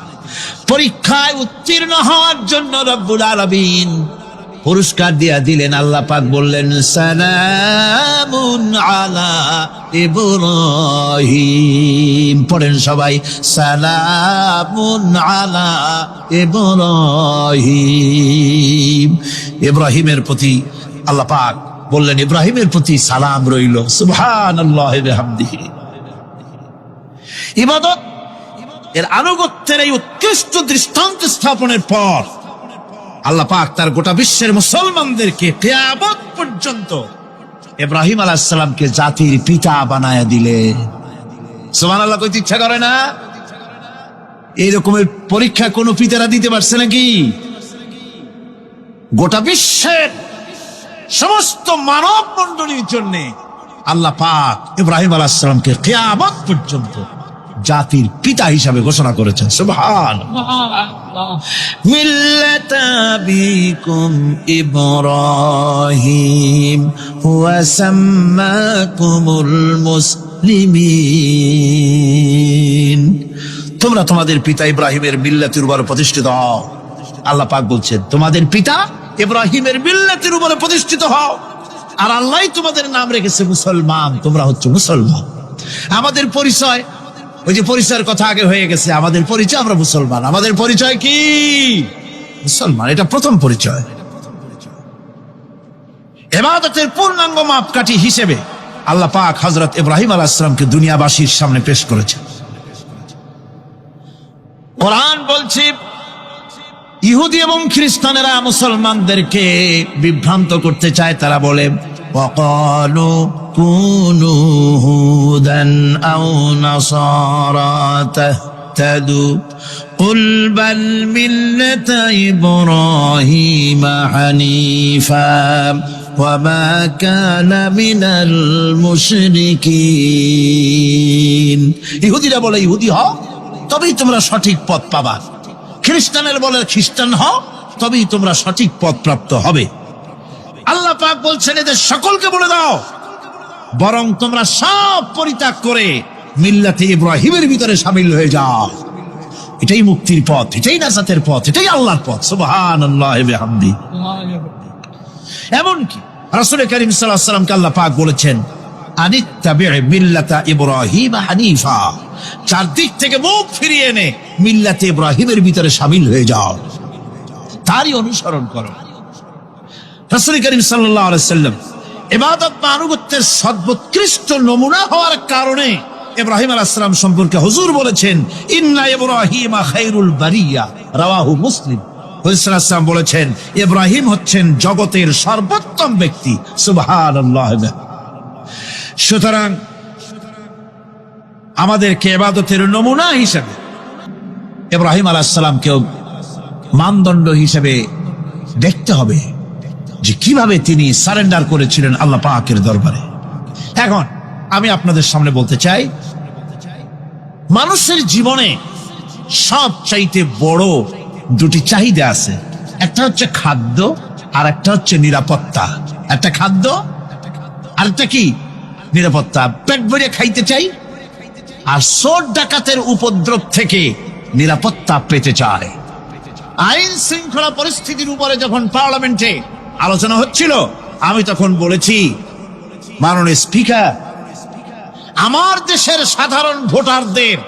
পরীক্ষায় উত্তীর্ণ হওয়ার জন্য রব্বুল আলামিন পুরস্কার দিয়া দিলেন। আল্লাহ পাক বললেন, সালামুন আলা ইব্রাহিম। পড়েন সবাই, সালামুন আলা ইব্রাহিম। ইব্রাহিমের প্রতি আল্লাহ পাক বললেন, ইব্রাহিমের প্রতি সালাম রইল। সুবহানাল্লাহি ওয়া বিহামদিহি। ইবাদত এর আনুগত্যের এই উৎকৃষ্ট দৃষ্টান্ত স্থাপনের পর আল্লাহ পাক তার গোটা বিশ্বের মুসলমানদেরকে কিয়ামত পর্যন্ত ইব্রাহিম আলাইহিস সালামকে জাতির পিতা বানায়া দিলেন। সুবহানাল্লাহ। কইতে ইচ্ছা করে না? এই রকমের পরীক্ষা কোন পিতারা দিতে পারছে নাকি? গোটা বিশ্বের সমস্ত মানব মণ্ডলীর জন্য আল্লাহ পাক ইব্রাহিম আলাইহিস সালামকে কিয়ামত পর্যন্ত জাতির পিতা হিসাবে ঘোষণা করেছেন। সুবহানাল্লাহ। মিল্লাতা বিকুম ইব্রাহিম ওয়া সাম্মাকুমুল মুসলিমিন। তোমরা তোমাদের পিতা ইব্রাহিমের মিল্লাতের উপর প্রতিষ্ঠিত হও। আল্লাহ পাক বলছেন, তোমাদের পিতা ইব্রাহিমের মিল্লাতের উপরে প্রতিষ্ঠিত হও, আর আল্লাহ তোমাদের নাম রেখেছে মুসলমান। তোমরা হচ্ছে মুসলমান। আমাদের পরিচয়, ওই যে পরিচয়ের কথা আগে হয়ে গেছে, আমাদের পরিচয় আমরা মুসলমান। আমাদের পরিচয় কি? মুসলমান। এটা প্রথম পরিচয়। ইবাদতের পূর্ণাঙ্গ মাপকাঠি হিসেবে আল্লাহ পাক হযরত ইব্রাহিম আলাইহিস সালামকে দুনিয়াবাসীর সামনে পেশ করেছেন। কোরআন বলছে, ইহুদি এবং খ্রিস্টানেরা মুসলমানদেরকে বিভ্রান্ত করতে চায়। তারা বলে, ওয়াকালু কুনু হুদান আও নাসারা তাহতাদু কুল বাল মিল্লাতা ইব্রাহিম হানিফা وما كان من المشركين। ইহুদিরা বলে ইহুদি হও তবেই তোমরা সঠিক পথ পাবা, খ্রিস্টানের বলে খ্রিস্টান হও তবেই তোমরা সঠিক পথ প্রাপ্ত হবে। আল্লাহ পাক বলছেন এদের সকলকে বলে দাও বরং তোমরা সব পরিত্যাগ করে মিল্লাতে ইব্রাহিমের ভিতরে শামিল হয়ে যাও। এটাই মুক্তির পথ, এটাই নাজাতের পথ, এটাই আল্লাহর পথ। সুবহানাল্লাহি ওয়া বিহামদি। এমনকি রাসূল করিম সাল্লাল্লাহু আলাইহি ওয়াসাল্লামকে আল্লাহ পাক বলেছেন আনিত্তাবি মিল্লাতা ইব্রাহিম হানিফা, চারদিক থেকে মুখ ফিরিয়ে এনে মিল্লাতে ইব্রাহিমের ভিতরে শামিল হয়ে যাও, তারই অনুসরণ করো। রাসূল করিম সাল্লাল্লাহু আলাইহি ওয়াসাল্লাম ইবাদত বা আনুগত্যের সর্বোৎকৃষ্ট নমুনা হওয়ার কারণে ইব্রাহিম আলাইহিস সালাম সম্পর্কে হুজুর বলেছেন ইন্না ইব্রাহিমা খায়রুল বারিয়া, রাওয়াহু মুসলিম। হুজুর সাল্লাল্লাহু আলাইহি ওয়াসাল্লাম বলেছেন ইব্রাহিম হচ্ছেন জগতের সর্বোত্তম ব্যক্তি। সুবহানাল্লাহ। সুতরাং আমাদেরকে ইবাদতের নমুনা হিসেবে ইব্রাহিম আলাইহিস সালামকেও মানদণ্ড হিসেবে দেখতে হবে যে কিভাবে তিনি সারেন্ডার করেছিলেন আল্লাহ পাকের দরবারে। এখন আমি আপনাদের সামনে বলতে চাই, মানুষের জীবনে সবচাইতে বড় দুটি চাহিদা আছে, একটা হচ্ছে খাদ্য আর একটা হচ্ছে নিরাপত্তা। একটা খাদ্য আর একটা কি নিরাপত্তা। পেট ভরে খাইতে চাই আর চোর ডাকাতের উপদ্রব থেকে নিরাপত্তা পেতে চায়। আইন শৃঙ্খলা পরিস্থিতির উপরে যখন পার্লামেন্টে আলোচনা হচ্ছিল আমি তখন বলেছি, মাননীয় স্পিকার, আমার দেশের সাধারণ ভোটারদের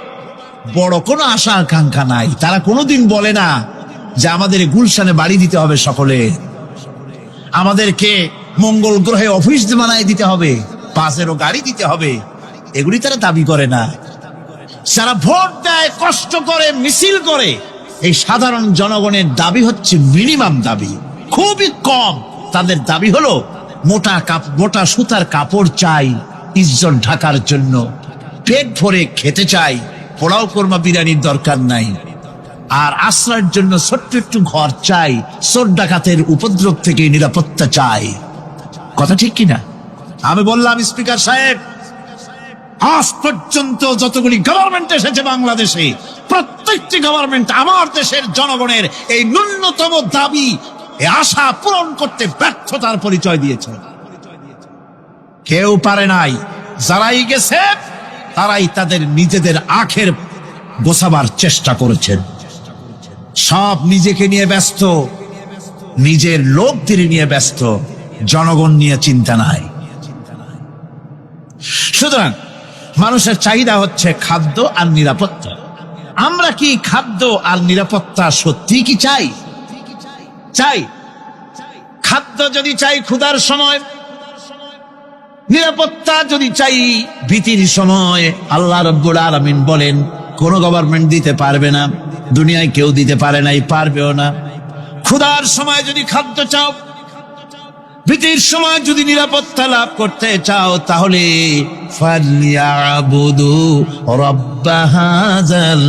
বড় কোনো আশা আকাঙ্ক্ষা নাই। তারা কোনোদিন বলে না যে আমাদের গুলশানে বাড়ি দিতে হবে, সকলে আমাদেরকে মঙ্গল গ্রহে অফিস বানায় দিতে হবে, বাসেরও গাড়ি দিতে হবে, এগুলি তারা দাবি করে না। যারা ভোট দেয়, কষ্ট করে, মিছিল করে, এই সাধারণ জনগণের দাবি হচ্ছে মিনিমাম দাবি, খুবই কম। তাদের দাবি হলো মোটা সুতার কাপড় চাই ইজ্জত ঢাকার জন্য, পেট ভরে খেতে চাই, পোলাও কোরমা বিরিয়ানির দরকার নাই, আর আশ্রয়ের জন্য ছোট্ট একটু ঘর চাই, চোর ডাকাতের উপদ্রব থেকে নিরাপত্তা চাই। কথা ঠিক কিনা? আমি বললাম, স্পিকার সাহেব, আজ পর্যন্ত যতগুলি গভর্নমেন্ট এসেছে বাংলাদেশে, প্রত্যেকটি গভর্নমেন্ট আমার দেশের জনগণের এই ন্যূনতম দাবি, এই আশা পূরণ করতে ব্যর্থতার পরিচয় দিয়েছে। কেউ পারে নাই। যারাই গেছে তারাই তাদের নিজেদের আখের গোছাবার চেষ্টা করেছেন। সব নিজেকে নিয়ে ব্যস্ত, নিজের লোকদের নিয়ে ব্যস্ত, জনগণ নিয়ে চিন্তা নাই। সুতরাং মানুষের চাহিদা হচ্ছে খাদ্য আর নিরাপত্তা। আমরা কি খাদ্য আর নিরাপত্তা সত্যি কি চাই? চাই। খাদ্য যদি চাই ক্ষুধার সময়, নিরাপত্তা যদি চাই ভীতির সময়, আল্লাহ রাব্বুল আলামিন বলেন কোন গভর্নমেন্ট দিতে পারবে না, দুনিয়ায় কেউ দিতে পারে নাই, পারবেও না। ক্ষুধার সময় যদি খাদ্য চাও, ভীতির সময় যদি নিরাপত্তা লাভ করতে চাও, তাহলে ফালিয়াবুদু রাব্ব হাযাল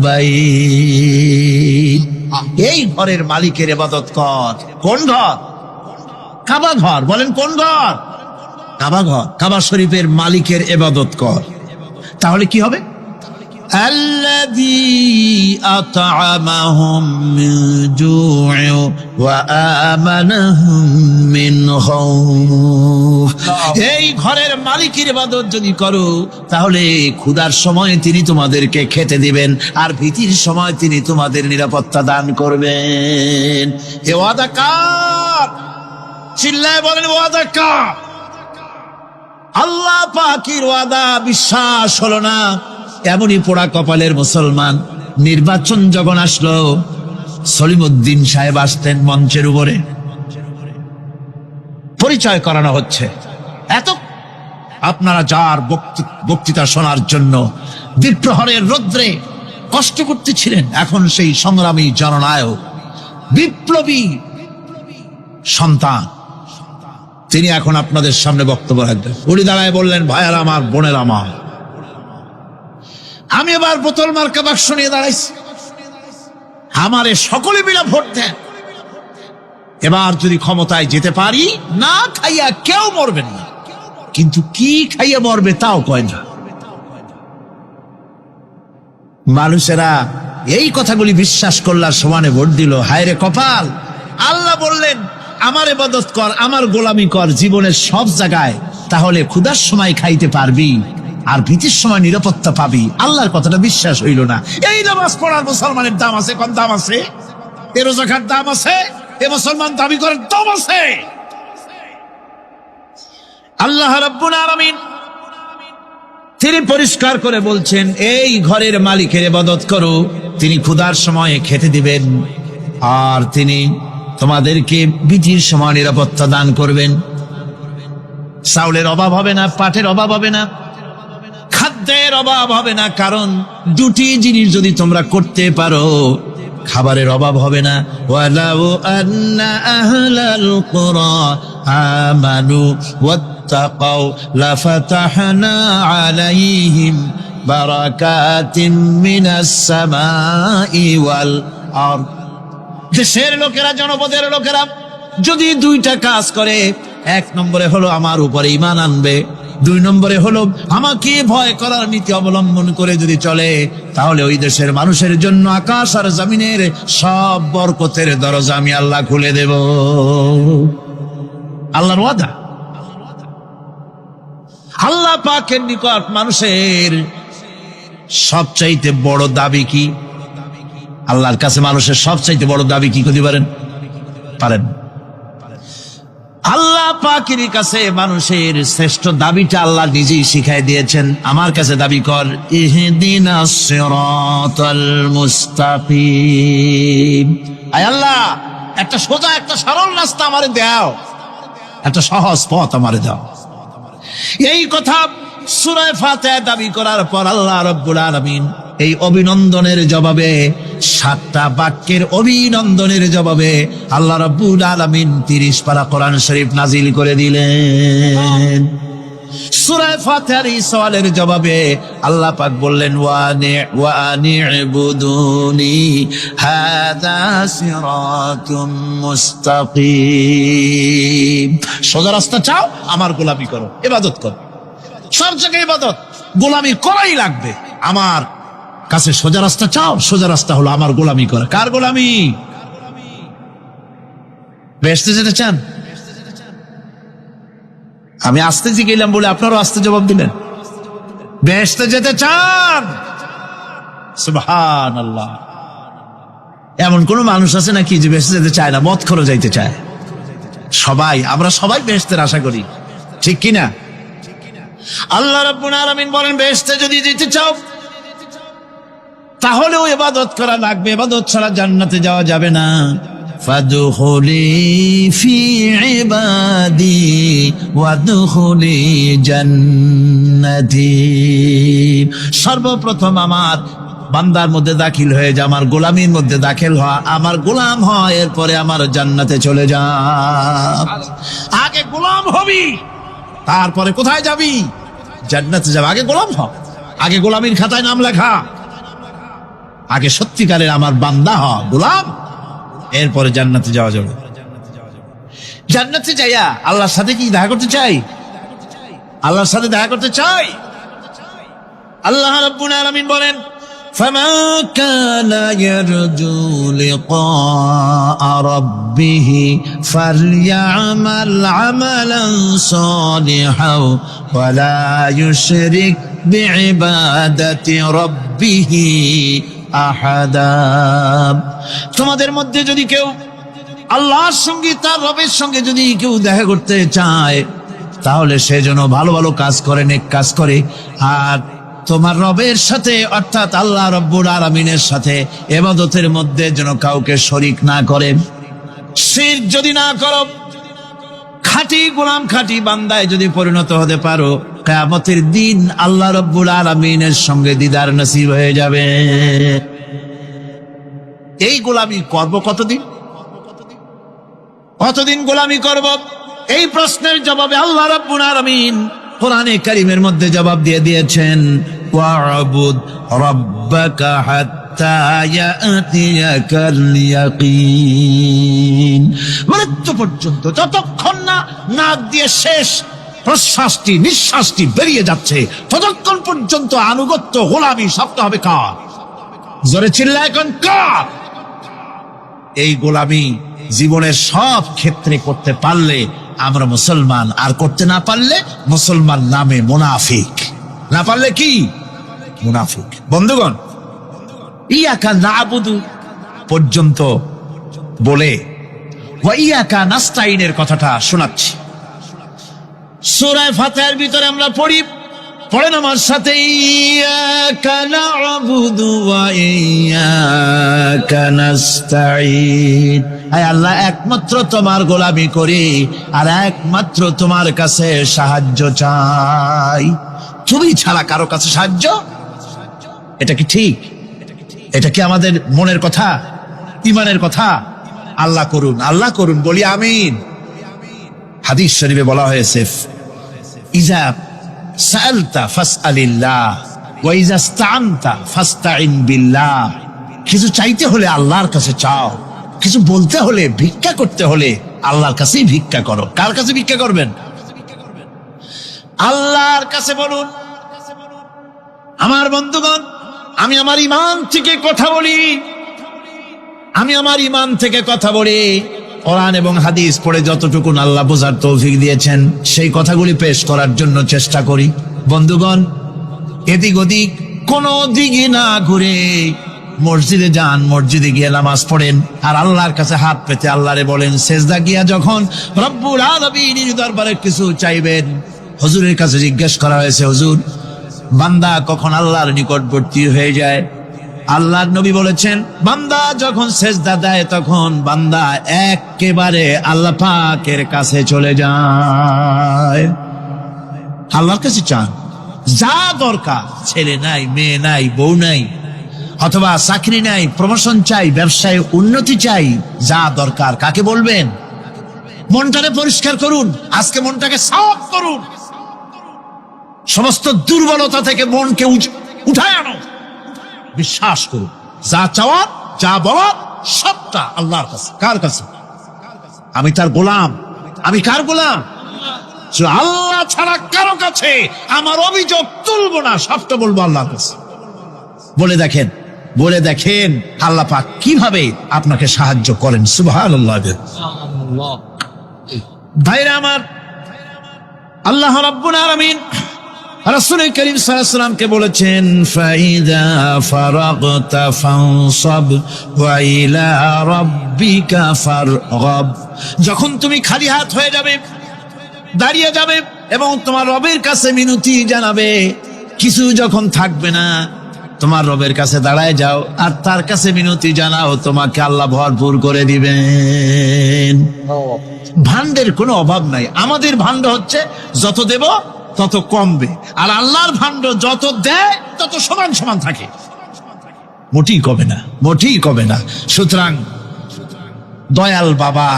বাইত, এই ঘরের মালিকের ইবাদত কর। কোন ঘর? কাবা ঘর। বলেন কোন ঘর? কাবা ঘর। কাবা শরীফের মালিকের ইবাদত কর। তাহলে কি হবে? আল্লাযী আত'আমাহুম মিন জু'ইন ওয়া আমানাহুম মিন খাউফ। এই ঘরের মালিকের ইবাদত যদি করো, তাহলে ক্ষুধার সময় তিনি তোমাদেরকে খেতে দিবেন, আর ভীতির সময় তিনি তোমাদের নিরাপত্তা দান করবেন। এ ওয়াদা কার? চিল্লায় বলেন ওয়াদা কার? আল্লাহ পাকের ওয়াদা বিশ্বাস হলো না, এমনই পোড়া কপালের মুসলমান। নির্বাচন যখন আসলো, সলিমউদ্দিন সাহেব আসতেন মঞ্চের উপরে, পরিচয় করানো হচ্ছে। এত আপনারা যার বক্তৃতা শোনার জন্য দ্বিপ্রহরের রৌদ্রে কষ্ট করতেছিলেন, এখন সেই সংগ্রামী জননায়ক, বিপ্লবী সন্তান, তিনি এখন আপনাদের সামনে বক্তব্য রাখবেন। উনি দাঁড়ায় বললেন, ভাইয়ার আমার, বোনের আমার, আমি এবার বোতল মার্কা বাক্স নিয়ে দাঁড়াইছি, আমারে সকলে মিলে ভোট দেন। এবার যদি ক্ষমতায় যেতে পারি, না খাইয়া কেউ মরবেন না, কিন্তু কি খাইয়া মরবে তাও কয় না। মানুষেরা এই কথাগুলি বিশ্বাস করলার সমানে ভোট দিল। হায় রে কপাল! আল্লাহ বললেন আমার ইবাদত কর, আমার গোলামি কর জীবনের সব জায়গায়, তাহলে ক্ষুধার সময় খাইতে পারবি আর ভীতির সময় নিরাপত্তা পাবি। আল্লাহর কথাটা বিশ্বাস হইল না। এই নামাজ পড়ার মুসলমানের দাম আছে, কোন দাম আছে? এ রোজাকার দাম আছে, এ মুসলমান দাবি করেন দাম আছে। আল্লাহ রাব্বুল আলামিন তিনি পরিষ্কার করে বলছেন, এই ঘরের মালিকের ইবাদত করো, তিনি ক্ষুধার সময়ে খেতে দিবেন আর তিনি তোমাদেরকে ভীতির সময় নিরাপত্তা দান করবেন। চাউলের অভাব হবে না, পাটের অভাব হবে না, খাদ্যের অভাব হবে না, কারণ দুটি জিনিস যদি তোমরা করতে পারো খাবারের অভাব হবে না। ওয়ালাউ আন্না আহলাল কুরা আমানু ওয়াত্তাকাউ লাফাতাহনা আলাইহিম বারাকাতিন মিনাস সামাই ওয়াল আরদ। দেশের লোকেরা, জনপদের লোকেরা যদি দুইটা কাজ করে, এক নম্বরে হলো আমার উপরে ঈমান আনবে, দুই নম্বরে হলো আমাকে ভয় করার নীতি অবলম্বন করে যদি চলে, তাহলে ওই দেশের মানুষের জন্য আকাশ আর জমিনের সব বরকতের দরজা আমি আল্লাহ খুলে দেব। আল্লাহর ওয়াদা। আল্লাহ পাকের নিকট মানুষের সবচাইতে বড় দাবি কি? আল্লাহর কাছে মানুষের সবচাইতে বড় দাবি কি করতে পারেন? আল্লাহ পাকের কাছে মানুষের শ্রেষ্ঠ দাবিটা আল্লাহ নিজেই শিখাই দিয়েছেন। আমার কাছে দাবি কর, ইহদিনাস সিরাতাল মুস্তাকিম। আয় আল্লাহ, একটা সোজা, একটা সরল রাস্তা আমারে দাও, একটা সহজ পথ আমারে দাও। এই কথা সূরা ফাতিহা দাবি করার পর আল্লাহ রাব্বুল আলামিন এই অভিনন্দনের জবাবে, 7টা বাক্যের অভিনন্দনের জবাবে আল্লাহ রাব্বুল আলামিন 30 পারা কোরআন শরীফ নাজিল করে দিলেন। সূরা ফাতিহার এই সওয়ালের জবাবে আল্লাহ পাক বললেন, ওয়া আনি'বুদুনি হাযা সিরাতুম মুস্তাকিম। সোজা রাস্তা চাও, আমার গোলামি করো, ইবাদত করো। সব জায়গায় ইবাদত, গোলামি করাই লাগবে। আমার কাছে সোজা রাস্তা চাও, সোজা রাস্তা হলো আমার গোলামি করা। কার গোলামি? বেহেশতে যেতে চান? আমি আস্তে জিগেলাম বলে আপনারও আস্তে জবাব দিলেন। বেহেশতে যেতে চান? সুবহানাল্লাহ। এমন কোন মানুষ আছে নাকি যে বেহেশতে যেতে চায় না, মদ খোর যাইতে চায়? সবাই, আমরা সবাই বেহেশতের আশা করি, ঠিক কিনা? আল্লাহ রাব্বুল আলামিন বলেন, বেহেশতে যদি যেতে চাও তাহলেও ইবাদত করা লাগবে, ইবাদত ছাড়া জান্নাতে যাওয়া যাবে না। ফাদখুলি ফি ইবাদি ওয়াদখুলি জান্নাতি। সর্বপ্রথম আমার বান্দার মধ্যে দাখিল হয়ে যা, আমার গোলামির মধ্যে দাখিল হওয়া, আমার গোলাম হয়, এরপরে আমার জান্নাতে চলে যা। আগে গোলাম হবি, তারপরে কোথায় যাবি? জান্নাতে যাবে। আগে গোলাম হ, আগে গোলামির খাতায় নাম লেখা, আগে সত্যিকারের আমার বান্দা হ, গোলাম, এরপরে জান্নাতে যাওয়া যাবে। জান্নাতে যাইয়া আল্লাহর সাথে কি দেখা করতে চাই? আল্লাহর সাথে দেখা করতে চাই। আল্লাহ রাব্বুল আলামিন বলেন, ফামান কানা ইয়ারজু লিকা রাব্বিহি ফালইআমাল আমালান সালিহান ওয়া লা ইউশরিক বিইবাদাতি রাব্বিহি আহাদা। তোমাদের মধ্যে যদি কেউ আল্লাহর সঙ্গে, তার রবের সঙ্গে যদি কেউ দেখা করতে চায়, তাহলে সে যেন ভালো ভালো কাজ করে, নেক কাজ করে, আর তোমার রবের সাথে অর্থাৎ আল্লাহ রাব্বুল আলামিনের সাথে ইবাদতের মধ্যে যেন কাউকে শরীক না করে। শিরক যদি না করো, খাঁটি গোলাম, খাঁটি বান্দায় যদি পরিণত হতে পারো, কিয়ামতের দিন আল্লাহ রাব্বুল আলামিনের সঙ্গে দিদার নসিব হয়ে যাবে। এই গোলামি করব কতদিন? কতদিন গোলামি করব? এই প্রশ্নের জবাবে আল্লাহ রাব্বুল আলামিন কোরআনে কারীমের মধ্যে জবাব দিয়ে দিয়েছেন, ওয়া'বুদ রাব্বাকা হাত্তা হাত্তা ইয়াতিয়াকাল ইয়াকিন। মৃত্যু পর্যন্ত যতক্ষণ না নাক দিয়ে শেষ প্রশ্বাসটি নিঃশ্বাসটি বেরিয়ে যাচ্ছে ততক্ষণ পর্যন্ত আনুগত্য গোলামি শব্দ হবে কার? জোরে চিল্লা এখন কার? এই গোলামি জীবনের সব ক্ষেত্রে করতে পারলে আমরা মুসলমান, আর করতে না পারলে মুসলমান নামে মুনাফিক। না পারলে কি? মুনাফিক। বন্ধুগণ, ইয়াকা নাবুদু পর্যন্ত বলে ওয়া ইয়াকা নাস্তাইনের কথাটা শোনাচ্ছি। সূরা ফাতিহার ভিতরে আমরা পড়ি, পড়েন আমার সাথে, ইয়াকা নাবুদু ওয়া ইয়াকা নাস্তাইন। আয় আল্লাহ, একমাত্র তোমার গোলামি করি আর একমাত্র তোমার কাছে সাহায্য চাই। তুমি ছাড়া কারো কাছে সাহায্য? এটা কি ঠিক? এটা কি আমাদের মনের কথা, ইমানের কথা? আল্লাহ করুন, আল্লাহ করুন, বলি আমিন। হাদিস শরীফে বলা হয়েছে, ইজা সাআলতা ফাসআলিল্লাহ ওয়া ইজা ইসতাআনতা ফাসতাইন বিল্লাহ। কিছু চাইতে হলে আল্লাহর কাছে চাও, কিছু বলতে হলে, ভিক্ষা করতে হলে আল্লাহর কাছেই ভিক্ষা করো। কার কাছে ভিক্ষা করবেন? আল্লাহর কাছে বলুন। আমার বন্ধুগণ, আমি আমার ঈমান থেকে কথা বলি, আমি আমার ঈমান থেকে কথা বলি। কোরআন এবং হাদিস পড়ে যতটুকু আল্লাহ বোঝার তৌফিক দিয়েছেন সেই কথাগুলি পেশ করার জন্য চেষ্টা করি। বন্ধুগণ, এদিক ওদিক কোন দিকে না ঘুরে মসজিদে যান, মসজিদে গিয়ে নামাজ পড়েন আর আল্লাহর কাছে হাত পেতে আল্লাহরে বলেন। সেজদা গিয়া যখন রব্বুল আলামিনের দরবারে কিছু চাইবেন, হুজুরের কাছে জিজ্ঞেস করা হয়েছে, হুজুর, বান্দা কখন আল্লাহর নিকটবর্তী হয়ে যায়? আল্লাহর নবী বলেছেন, বান্দা যখন সেজদা দেয় তখন বান্দা একেবারে আল্লাহ পাকের কাছে চলে যায়। আল্লাহর কাছে চান যা দরকার, ছেলে নাই, মেয়ে নাই, বউ নাই, অথবা চাকরি নাই, প্রমোশন চাই, ব্যবসায় উন্নতি চাই, যা দরকার কাকে বলবেন? মনটাকে পরিষ্কার করুন, আজকে মনটাকে সাফ করুন, সমস্ত দুর্বলতা থেকে মনকে উঠায় আনো। বিশ্বাস করুন, যা চাওয়ার, যা বলার সবটা আল্লাহর কাছে। কার কাছে? আমি তার গোলাম। আমি কার গোলাম? আল্লাহ ছাড়া কারো কাছে আমার অভিযোগ তুলবো না, সবটা বলবো আল্লাহর কাছে। বলে দেখেন, বলে দেখেন আল্লাহ পাক কিভাবে আপনাকে সাহায্য করেন। সুবহানাল্লাহ। ভাইরা আমার, আল্লাহ রাব্বুল আলামিন রাসূল করিম সাল্লাল্লাহু আলাইহি ওয়াসাল্লামকে বলেছেন, ফাইদা ফারাগতা ফানসাব ওয়া ইলা রাব্বিকা ফারগাব। যখন তুমি খালি হাত হয়ে যাবে, দাঁড়িয়ে যাবে এবং তোমার রবের কাছে মিনতি জানাবে, কিছু যখন থাকবে না, তোমার রবের কাছে দাঁড়ায় যাও আর তার কাছে মিনতি জানাও, তোমাকে আল্লাহ ভরপুর করে দিবেন। ভান্ডের কোনো অভাব নাই। আমাদের ভান্ড হচ্ছে যত দেব তত কমবে, আর আল্লাহর ভান্ড যত দেয় তত সমান সমান থাকে, মোটেই কমে না, মোটেই কমে না। সুতরাং দয়াল বাবা,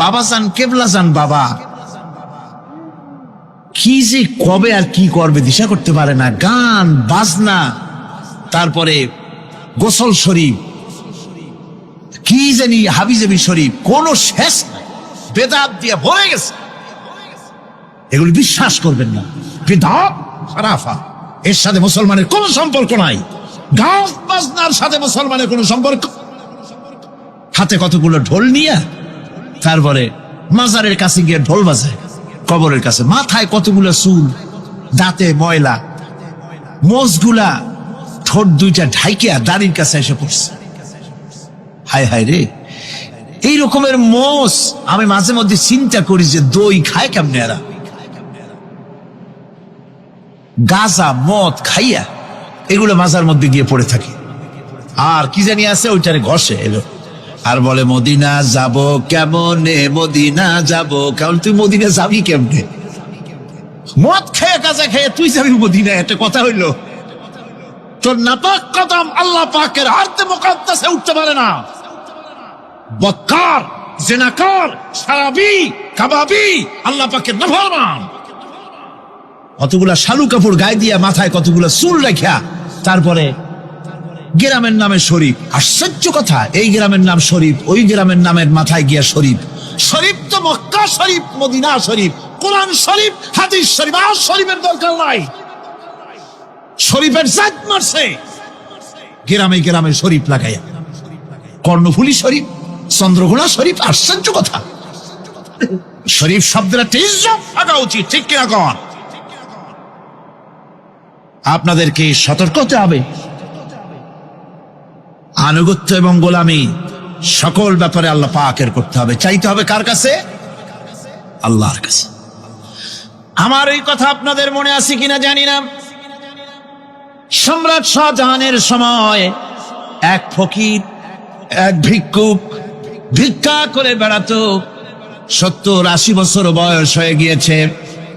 বাবাজান, কেবলাজান বাবা কি যে কবে আর কি করবে দিশা করতে পারে না। গান বাজনা, তারপরে গোসল শরীফ, কি জানি হাবিজাবি শরীফ, কোন শেষ নাই, বেদাত দিয়ে ভরে গেছে। এগুলি বিশ্বাস করবেন না, বিদআত খারাফা, এর সাথে মুসলমানের কোন সম্পর্ক নাই। গান বাজনার সাথে মুসলমানের কোন সম্পর্ক। হাতে কতগুলো ঢোল নিয়ে তারপরে মাজারের কাছে গিয়ে ঢোল বাজায়, কবরের কাছে মাথায় কতগুলো চুল, দাঁতে ময়লা, মোজগুলা ঠোঁট দুইটা ঢাইকিয়া দাড়ির কাছে এসে পড়ছে। হায় হায় রে, এই রকমের মোষ আমি মাঝে মধ্যে চিন্তা করি যে দই খায় কেমনে এরা। গাঁজা মদ খাইয়া এগুলো মাজার মধ্যে গিয়ে পড়ে থাকে, আর কি জানি আছে ওইটারে ঘষে এলো আর বলে মদিনা যাব কেমনে, মদিনা যাব কেমন। তুই মদিনা যাবি কেমনে? মদ খেয়ে গাঁজা খেয়ে তুই যাবি মদিনা? একটা কথা হইলো? তোর নাপাক কদম আল্লাহ পাকের আরতে মুকাদ্দাসে উঠতে পারে না। বদকার, জিনাকার, শারাবি, কাবাবি, আল্লাহ পাকের নাফরমান, অতগুলা শালু কাপড় গায়ে দিয়া মাথায় কতগুলা চুল রাখিয়া তারপরে গ্রামের নামে শরীফ। আশ্চর্য কথা, এই গ্রামের নাম শরীফ, ওই গ্রামের নামের মাথায় গিয়া শরীফ। শরীফ তো মক্কা শরীফ, মদিনা শরীফ, কোরআন শরীফ, হাদিস শরীফ। আর শরীফের দরকার নাই। শরীফের জাত মারছে গ্রামে গ্রামে শরীফ লাগাইয়া। কর্ণফুলী শরীফ, চন্দ্রঘোনা শরীফ। আশ্চর্য কথা, শরীফ শব্দের একটা ইজ্জত থাকা উচিত, ঠিক কিনা কন? আপনাদেরকে সতর্ক হতে হবে। আনুগত্য এবং গোলামি সকল ব্যাপারে আল্লাহ পাকের করতে হবে। চাইতে হবে কার কাছে? আল্লাহর কাছে। আমার এই কথা আপনাদের মনে আছে কিনা জানি না। সম্রাট শাহজাহানের সময় এক ফকির, এক ভিক্ষুক ভিক্ষা করে বেড়াতো। 70-80 বছর বয়স হয়ে গিয়েছে।